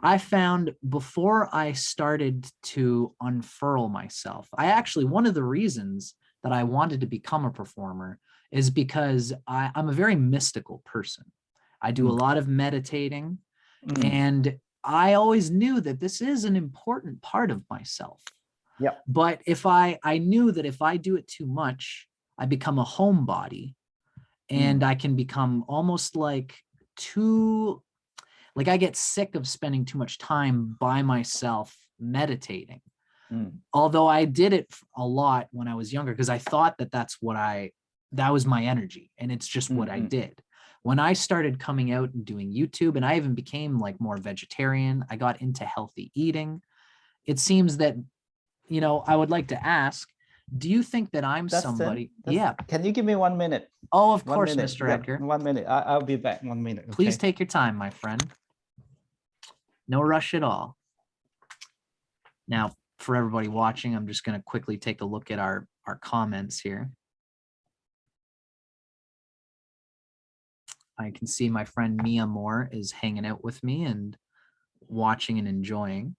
I found before I started to unfurl myself, one of the reasons that I wanted to become a performer is because I'm a very mystical person. I do a lot of meditating and I always knew that this is an important part of myself. Yeah. But if I knew that if I do it too much, I become a homebody and I can become almost like I get sick of spending too much time by myself meditating. Although I did it a lot when I was younger because I thought that that was my energy and it's just what I did. When I started coming out and doing YouTube and I even became like more vegetarian, I got into healthy eating. It seems that, you know, I would like to ask, do you think that I'm somebody? Yeah. Can you give me 1 minute? Oh, of 1 course, minute. Mr. Yeah, Edgar. 1 minute. I'll be back 1 minute. Okay? Please take your time, my friend. No rush at all. Now, for everybody watching, I'm just going to quickly take a look at our comments here. I can see my friend Mia Moore is hanging out with me and watching and enjoying.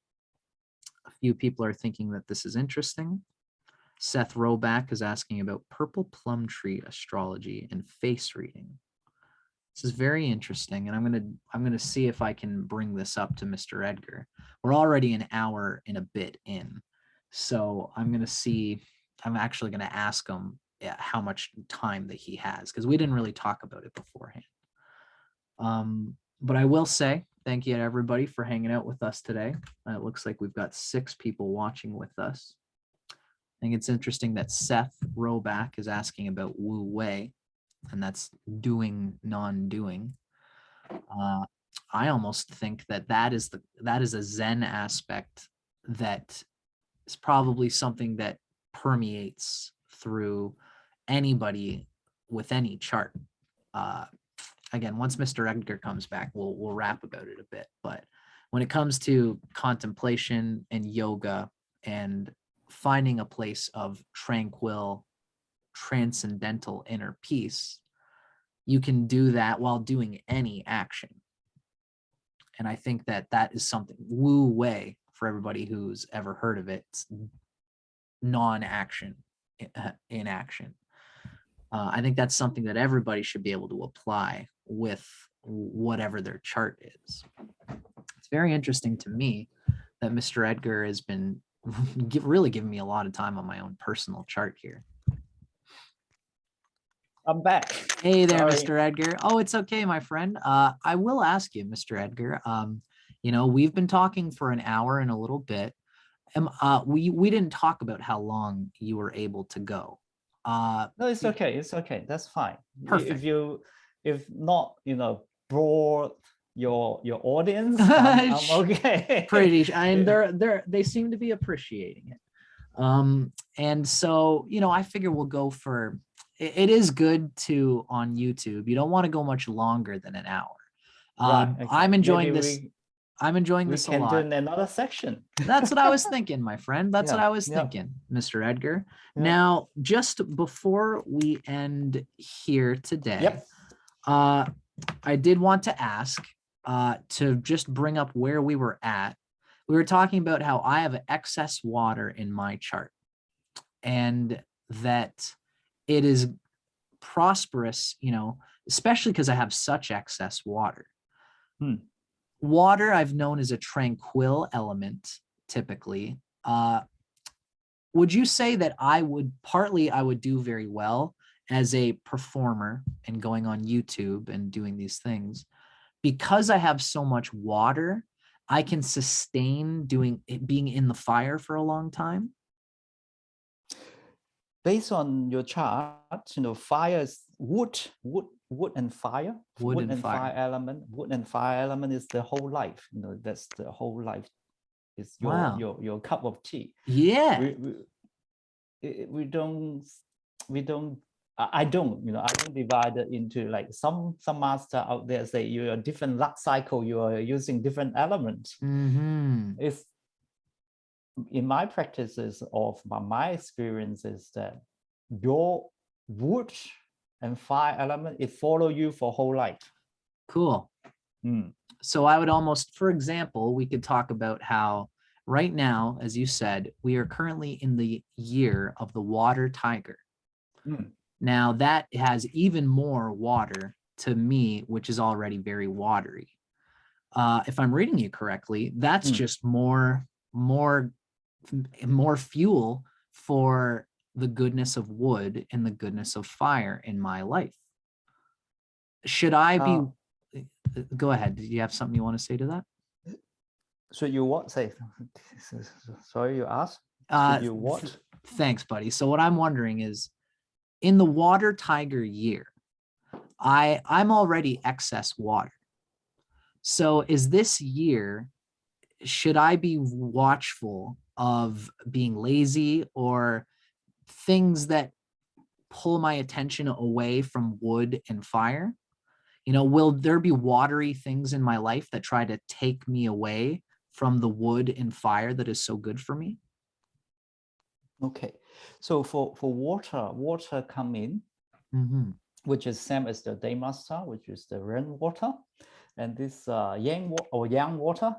A few people are thinking that this is interesting. Seth Roback is asking about purple plum tree astrology and face reading. This is very interesting, and I'm gonna see if I can bring this up to Mr. Edgar. We're already an hour and a bit in, so I'm actually gonna ask him how much time that he has, because we didn't really talk about it beforehand. But I will say thank you to everybody for hanging out with us today. It looks like we've got 6 people watching with us. I think it's interesting that Seth Roback is asking about Wu Wei, and that's doing, non-doing. I almost think that is a Zen aspect that is probably something that permeates through anybody with any chart. Again, once Mr. Edgar comes back, we'll rap about it a bit. But when it comes to contemplation and yoga and finding a place of tranquil, transcendental inner peace, you can do that while doing any action. And I think that is something, Wu Wei, for everybody who's ever heard of it, it's non-action in action. I think that's something that everybody should be able to apply with whatever their chart is. It's very interesting to me that Mr. Edgar has been really giving me a lot of time on my own personal chart here. I'm back. Hey there, Sorry. Mr. Edgar. Oh, it's okay, my friend. I will ask you, Mr. Edgar. We've been talking for an hour and a little bit. We didn't talk about how long you were able to go. No, it's okay. It's okay. That's fine. Perfect. If not, broad your audience, I'm okay. Pretty, and they seem to be appreciating it. And so, I figure we'll go for. It is good to on YouTube. You don't want to go much longer than an hour. Right, okay. I'm enjoying this. I'm enjoying this a lot. We can do another section. That's what I was thinking, my friend. That's what I was thinking, Mr. Edgar. Now, just before we end here today, I did want to ask to just bring up where we were at. We were talking about how I have excess water in my chart and that it is prosperous, especially because I have such excess water. Water I've known as a tranquil element, typically. Would you say that I would do very well as a performer and going on YouTube and doing these things? Because I have so much water, I can sustain being in the fire for a long time? Based on your chart, fire is wood and fire. Wood and fire element. Wood and fire element is the whole life. That's the whole life. It's your cup of tea. Yeah. I don't divide it into like some master out there say you're a different luck cycle, you are using different elements. It's in my practices of my experiences that your wood and fire element, it follow you for whole life. Cool. So I would almost, for example, we could talk about how right now, as you said, we are currently in the year of the water tiger. Now that has even more water to me, which is already very watery. If I'm reading you correctly, that's just more fuel for the goodness of wood and the goodness of fire in my life. Should I be, go ahead. Did you have something you want to say to that? So you what say? Sorry, you asked? Should you what? Thanks, buddy. So what I'm wondering is, in the water tiger year, I'm already excess water. So is this year, should I be watchful of being lazy or things that pull my attention away from wood and fire? You know, will there be watery things in my life that try to take me away from the wood and fire that is so good for me? Okay, so for water come in, which is same as the day master, which is the rainwater, and this yang water,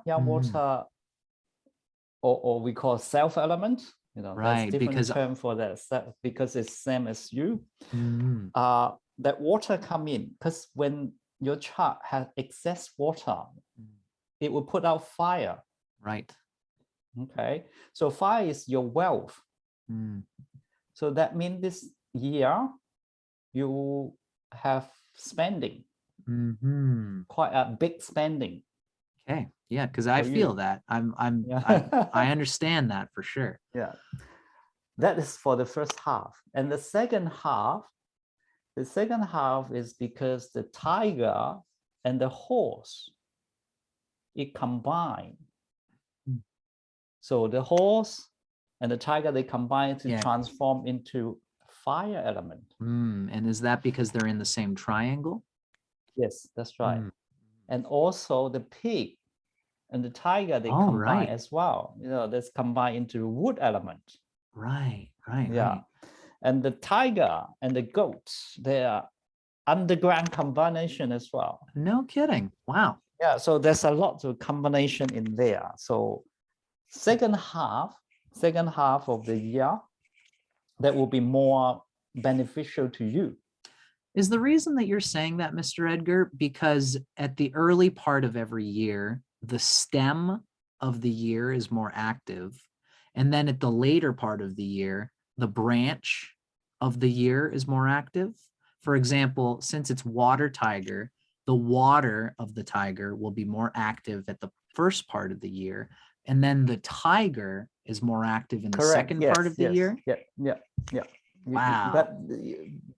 or we call self element. You know, that's Right, different because term for that, because it's same as you. That water come in because when your chart has excess water, it will put out fire. right. Okay, so fire is your wealth. So that means this year you have spending, quite a big spending. Okay, yeah, because I for feel you. that. Yeah. I understand that for sure. Yeah, that is for the first half. And the second half is because the tiger and the horse, it combine. So the horse and the tiger, they combine to Yeah. transform into fire element. And is that because they're in the same triangle? Yes, that's right. And also the pig and the tiger, they Oh, combine right. as well. You know, that's combined into wood element. Right. Yeah. And the tiger and the goats, they are underground combination as well. No kidding. Wow. Yeah, so there's a lot of combination in there. So second half of the year, that will be more beneficial to you. Is the reason that you're saying that, Mr. Edgar, because at the early part of every year, the stem of the year is more active. And then at the later part of the year, the branch of the year is more active. For example, since it's water tiger, the water of the tiger will be more active at the first part of the year. And then the tiger is more active in the second part of the year. Yeah. Wow. But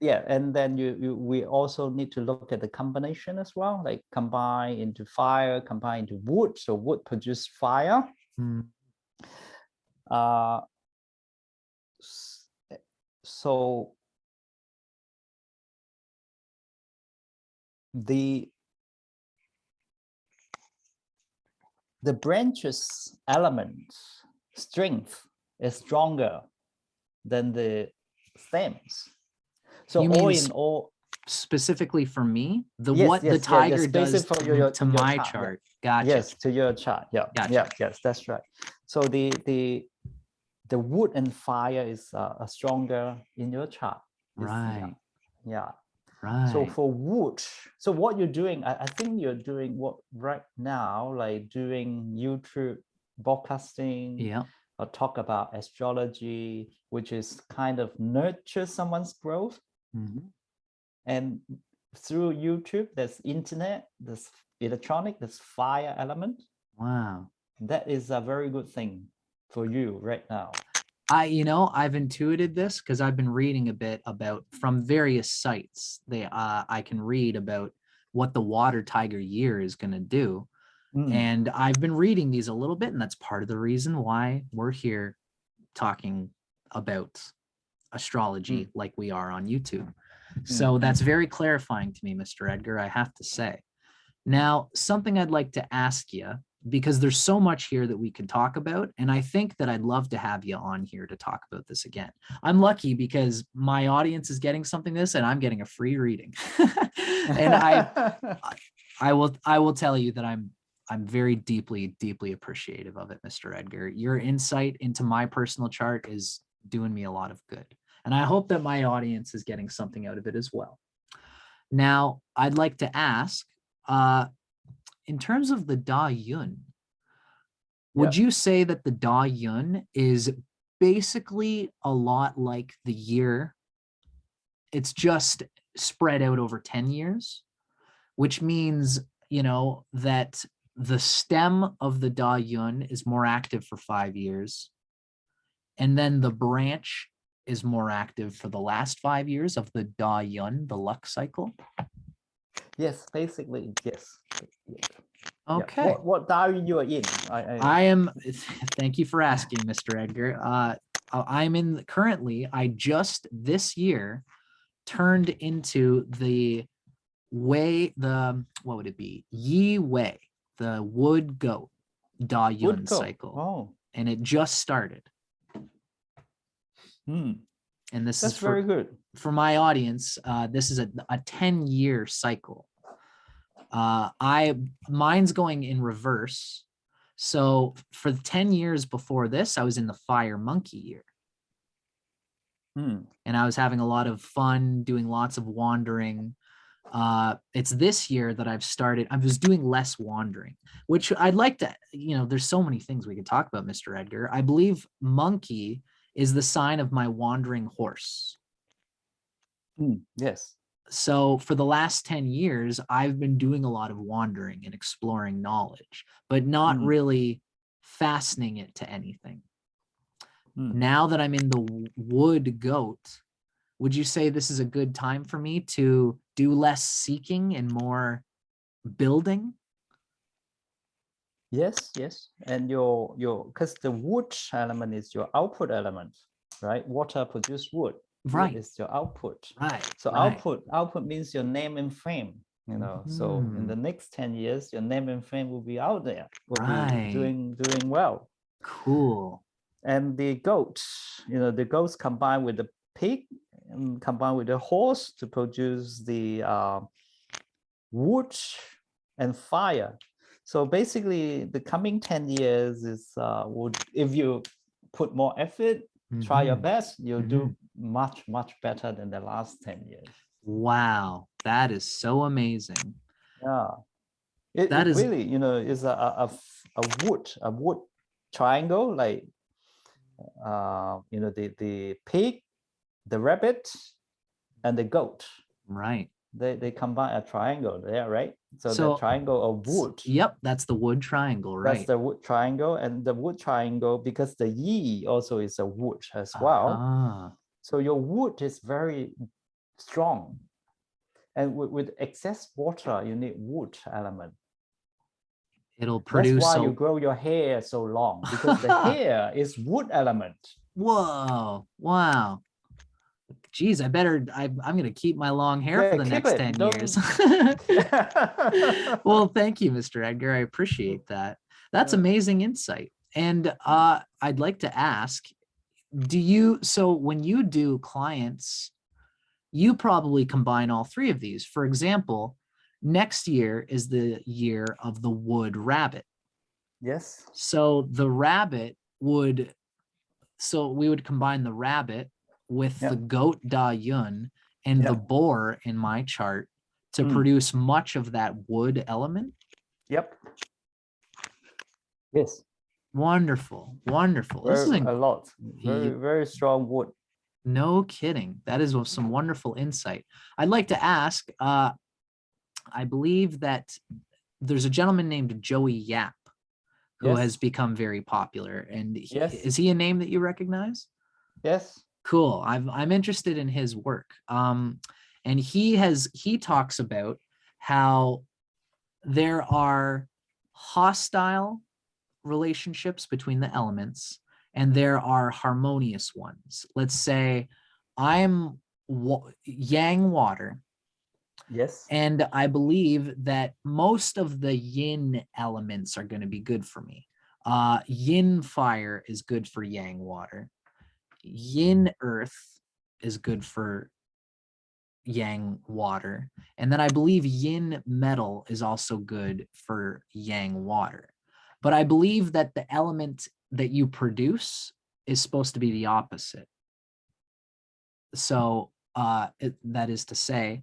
yeah, and then we also need to look at the combination as well, like combine into fire, combine into wood. So wood produce fire. So the branches element strength is stronger than the stems. So You all mean in all, specifically for me, yes, what the tiger does for to your my chart, chart. Gotcha. Yes, to your chart. Yeah, Gotcha. yes, that's right. So the wood and fire is stronger in your chart. Right. Yeah. Right. So for wood, so what you're doing, I think you're doing what right now, like doing YouTube broadcasting, Yeah. or talk about astrology, which is kind of nurture someone's growth. And through YouTube, there's internet, there's electronic, there's fire element. Wow. That is a very good thing for you right now. I've intuited this because I've been reading a bit about from various sites. I can read about what the water tiger year is going to do. And I've been reading these a little bit, and that's part of the reason why we're here talking about astrology like we are on YouTube. So that's very clarifying to me, Mr. Edgar, I have to say. Now, something I'd like to ask you, because there's so much here that we could talk about, and I think that I'd love to have you on here to talk about this again. I'm lucky because my audience is getting something this, and I'm getting a free reading. And I will tell you that I'm very deeply appreciative of it, Mr. Edgar. Your insight into my personal chart is doing me a lot of good. And I hope that my audience is getting something out of it as well. Now, I'd like to ask, in terms of the Da Yun, would you say that the Da Yun is basically a lot like the year? It's just spread out over 10 years, which means, that the stem of the Da Yun is more active for 5 years. And then the branch is more active for the last 5 years of the Da Yun, the luck cycle. Yes, basically, yes. Okay. Yeah. What diary you are in? I am, thank you for asking, Mr. Edgar. currently, I just this year turned into the what would it be? Yi Wei, the wood goat Da Would Yun go. cycle. Oh, And it just started. And this that's is very good. for my audience. This is a 10-year cycle. Mine's going in reverse. So for the 10 years before this, I was in the fire monkey year. And I was having a lot of fun, doing lots of wandering. It's this year that I was doing less wandering, which I'd like to, there's so many things we could talk about, Mr. Edgar. I believe monkey is the sign of my wandering horse. Yes. So for the last 10 years, I've been doing a lot of wandering and exploring knowledge, but not really fastening it to anything. Now that I'm in the wood goat, would you say this is a good time for me to do less seeking and more building? Yes, yes. And because the wood element is your output element, right? Water produce wood. Right. Wood is your output. Right. So right. output means your name and fame, So in the next 10 years, your name and fame will be out there, will be doing well. Cool. And the goat, the goats combined with the pig and combined with the horse to produce the wood and fire. So basically the coming 10 years is if you put more effort, try your best, you'll do much better than the last 10 years. Wow, that is so amazing. Yeah, it really is a wood triangle, like the pig, the rabbit, and the goat. Right. They combine a triangle there, right? So the triangle of wood. Yep, that's the wood triangle, right? That's the wood triangle, and the wood triangle, because the yi also is a wood as well. So your wood is very strong, and with excess water, you need wood element. It'll produce. That's why you grow your hair so long, because the hair is wood element. Whoa! Wow. Geez, I'm gonna keep my long hair for the next 10 years. Well, thank you, Mr. Edgar. I appreciate that. That's amazing insight. And I'd like to ask, so when you do clients, you probably combine all three of these. For example, next year is the year of the wood rabbit. Yes. So the rabbit we would combine the rabbit with the goat Da Yun and the boar in my chart to produce much of that wood element. Yep. Yes. Wonderful. Wonderful. This is a lot. Very strong wood. No kidding. That is some wonderful insight. I'd like to ask, I believe that there's a gentleman named Joey Yap who has become very popular. And is he a name that you recognize? Yes. Cool. I'm interested in his work. And he talks about how there are hostile relationships between the elements and there are harmonious ones. Let's say I'm yang water. Yes. And I believe that most of the yin elements are going to be good for me. Yin fire is good for yang water. Yin earth is good for yang water. And then I believe yin metal is also good for yang water. But I believe that the element that you produce is supposed to be the opposite. So that is to say,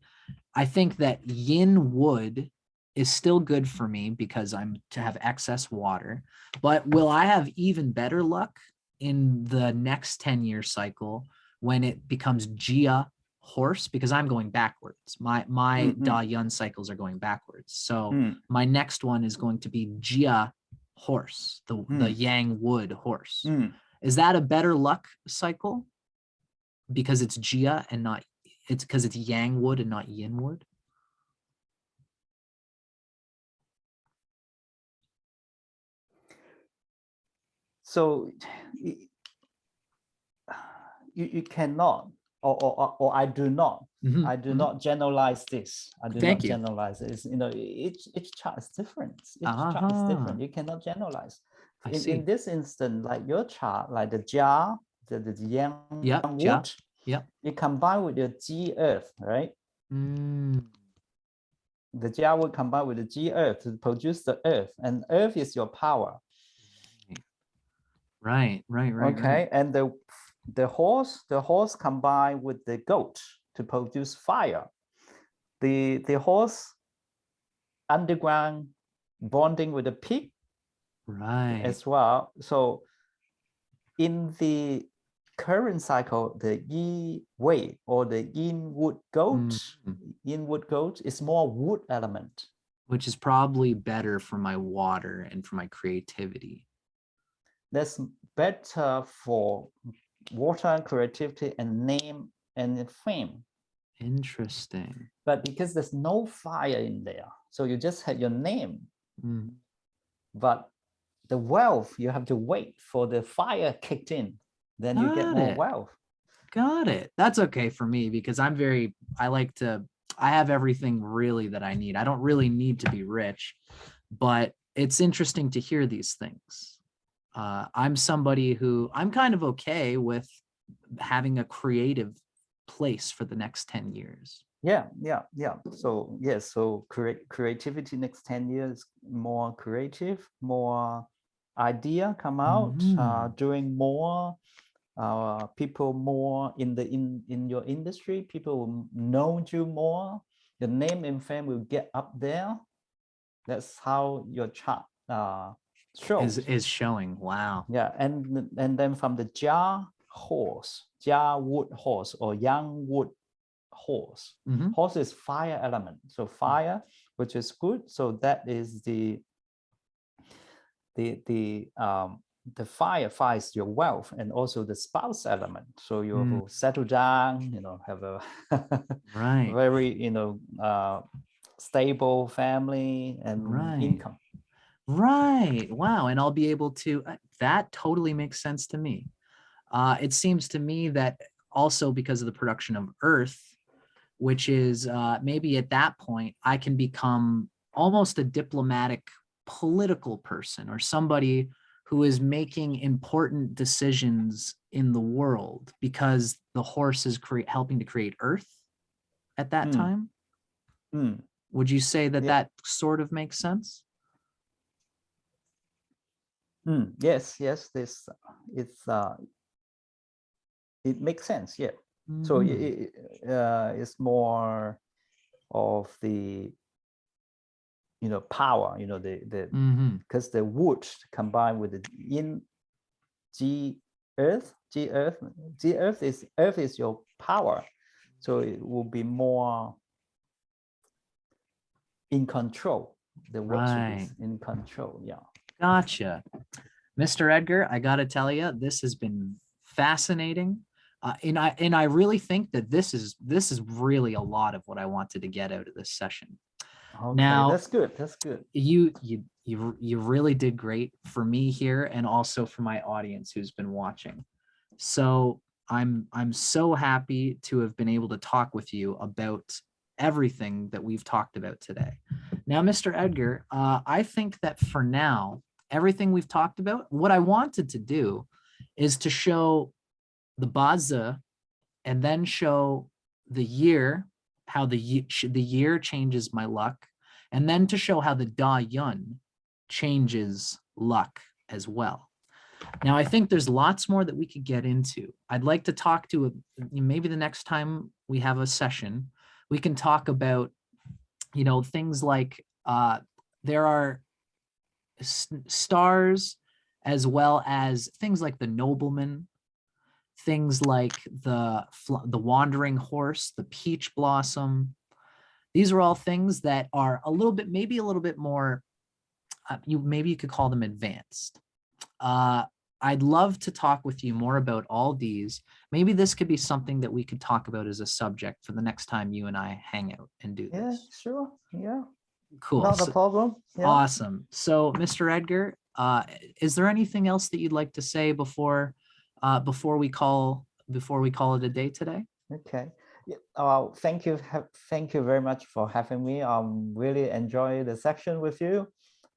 I think that yin wood is still good for me because I'm to have excess water. But will I have even better luck in the next 10-year cycle when it becomes Jia horse? Because I'm going backwards. My Da Yun cycles are going backwards. So my next one is going to be Jia horse, the yang wood horse. Is that a better luck cycle? Because it's Jia and not, it's because it's yang wood and not yin wood? So you cannot, or I do not. Mhm, I do mhm. not generalize this. I do Thank not you. generalize it. It's, each chart is different. Each chart is Uh-huh. different. You cannot generalize. I In see. this instance, like your chart, like the Jia, the Yang Yep. Yeah. wood, Yep. you combine with your G earth, right? Mm, The Jia would combine with the G earth to produce the earth, and earth is your power. right. Okay, and the horse combined with the goat to produce fire. The horse underground bonding with the pig Right. as well. So in the current cycle, the Yi Wei or the Yin wood goat, is more wood element. Which is probably better for my water and for my creativity. That's better for water, creativity, and name and fame. Interesting. But because there's no fire in there, so you just had your name. Mm. But the wealth, you have to wait for the fire kicked in, then you get Got more it. wealth. Got it. That's okay for me because I have everything really that I need. I don't really need to be rich, but it's interesting to hear these things. I'm somebody who I'm kind of okay with having a creative place for the next 10 years. Yeah. So yes, so creativity next 10 years, more creative, more idea come out, doing more, people more in your industry, people will know you more, your name and fame will get up there. That's how your chart shows. Is showing. Wow. Yeah, and then from the Jia wood horse or Yang wood horse. Horse is fire element, so fire, which is good. So that is the fire is your wealth, and also the spouse element. So you will settle down, have a Right. very stable family and income. Right. Wow. And I'll be able to, that totally makes sense to me. It seems to me that also because of the production of earth, which is maybe at that point, I can become almost a diplomatic political person or somebody who is making important decisions in the world because the horse is helping to create earth at that time. Would you say that that sort of makes sense? Yes, this it makes sense. Yeah. So it's more of the power, because the wood combined with the yin G earth is your power, so it will be more in control. The works will be in control. Yeah. Gotcha. Mr. Edgar, I got to tell you, this has been fascinating. And I really think that this is really a lot of what I wanted to get out of this session. Okay, now, that's good. That's good. You really did great for me here and also for my audience who's been watching. So I'm so happy to have been able to talk with you about everything that we've talked about today. Now, Mr. Edgar, I think that for now, everything we've talked about, what I wanted to do is to show the Bazi and then show the year, how the year changes my luck, and then to show how the Da Yun changes luck as well. Now, I think there's lots more that we could get into. I'd like to talk to maybe the next time we have a session, we can talk about, things like there are stars as well as things like the nobleman, things like the wandering horse, the peach blossom. These are all things that are maybe a little bit more, maybe you could call them advanced. I'd love to talk with you more about all these. Maybe this could be something that we could talk about as a subject for the next time you and I hang out and do this. Yeah, sure. Yeah. Cool. Not a problem. Yeah. Awesome. So, Mr. Edgar, is there anything else that you'd like to say before we call before we call it a day today? Okay. Yeah, thank you very much for having me. Really enjoy the section with you,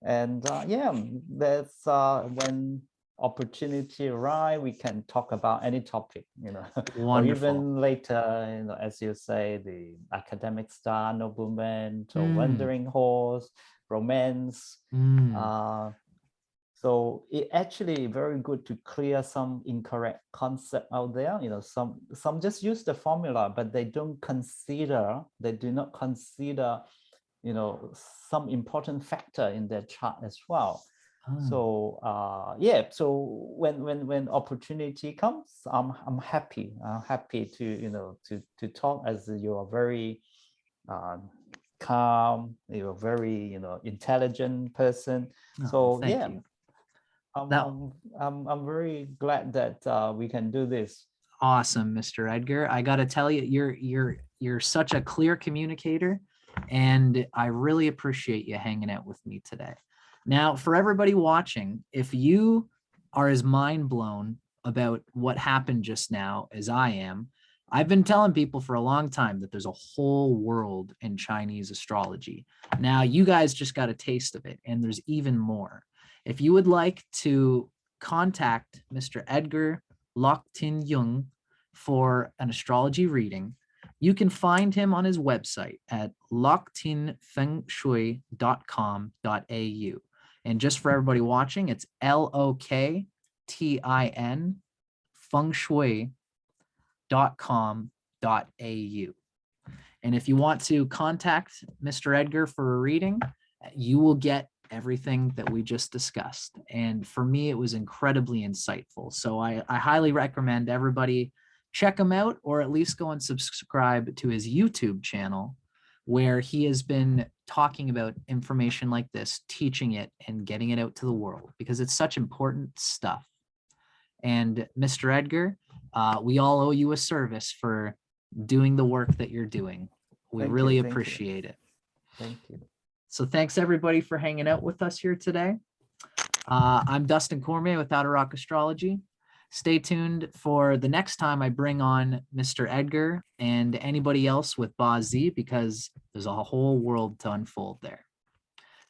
and yeah, that's when opportunity arise, we can talk about any topic, or Wonderful. even later, as you say, the academic star, nobleman, or wandering horse, romance. So it actually very good to clear some incorrect concept out there. Some just use the formula, but they do not consider, some important factor in their chart as well. So yeah, so when opportunity comes, I'm happy. I'm happy to talk, as you are very calm, you're very intelligent person. So Thank yeah. you. I'm very glad that we can do this. Awesome, Mr. Edgar. I got to tell you, you're such a clear communicator, and I really appreciate you hanging out with me today. Now, for everybody watching, if you are as mind blown about what happened just now as I am, I've been telling people for a long time that there's a whole world in Chinese astrology. Now, you guys just got a taste of it, and there's even more. If you would like to contact Mr. Edgar Lok Tin Yung for an astrology reading, you can find him on his website at loktinfengshui.com.au. And just for everybody watching, it's LOKTIN fengshui.com.au. And if you want to contact Mr. Edgar for a reading, you will get everything that we just discussed. And for me, it was incredibly insightful. So I highly recommend everybody check him out, or at least go and subscribe to his YouTube channel, where he has been talking about information like this, teaching it and getting it out to the world, because it's such important stuff. And Mr. Edgar, we all owe you a service for doing the work that you're doing. We really appreciate it. Thank you. So thanks everybody for hanging out with us here today. I'm Dustin Cormier with Outer Rock Astrology. Stay tuned for the next time I bring on Mr. Edgar and anybody else with Bazi, because there's a whole world to unfold there.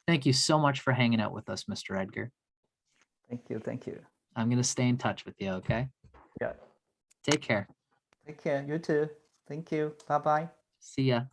Thank you so much for hanging out with us, Mr. Edgar. Thank you. Thank you. I'm going to stay in touch with you, okay? Yeah. Take care. Take care. You too. Thank you. Bye-bye. See ya.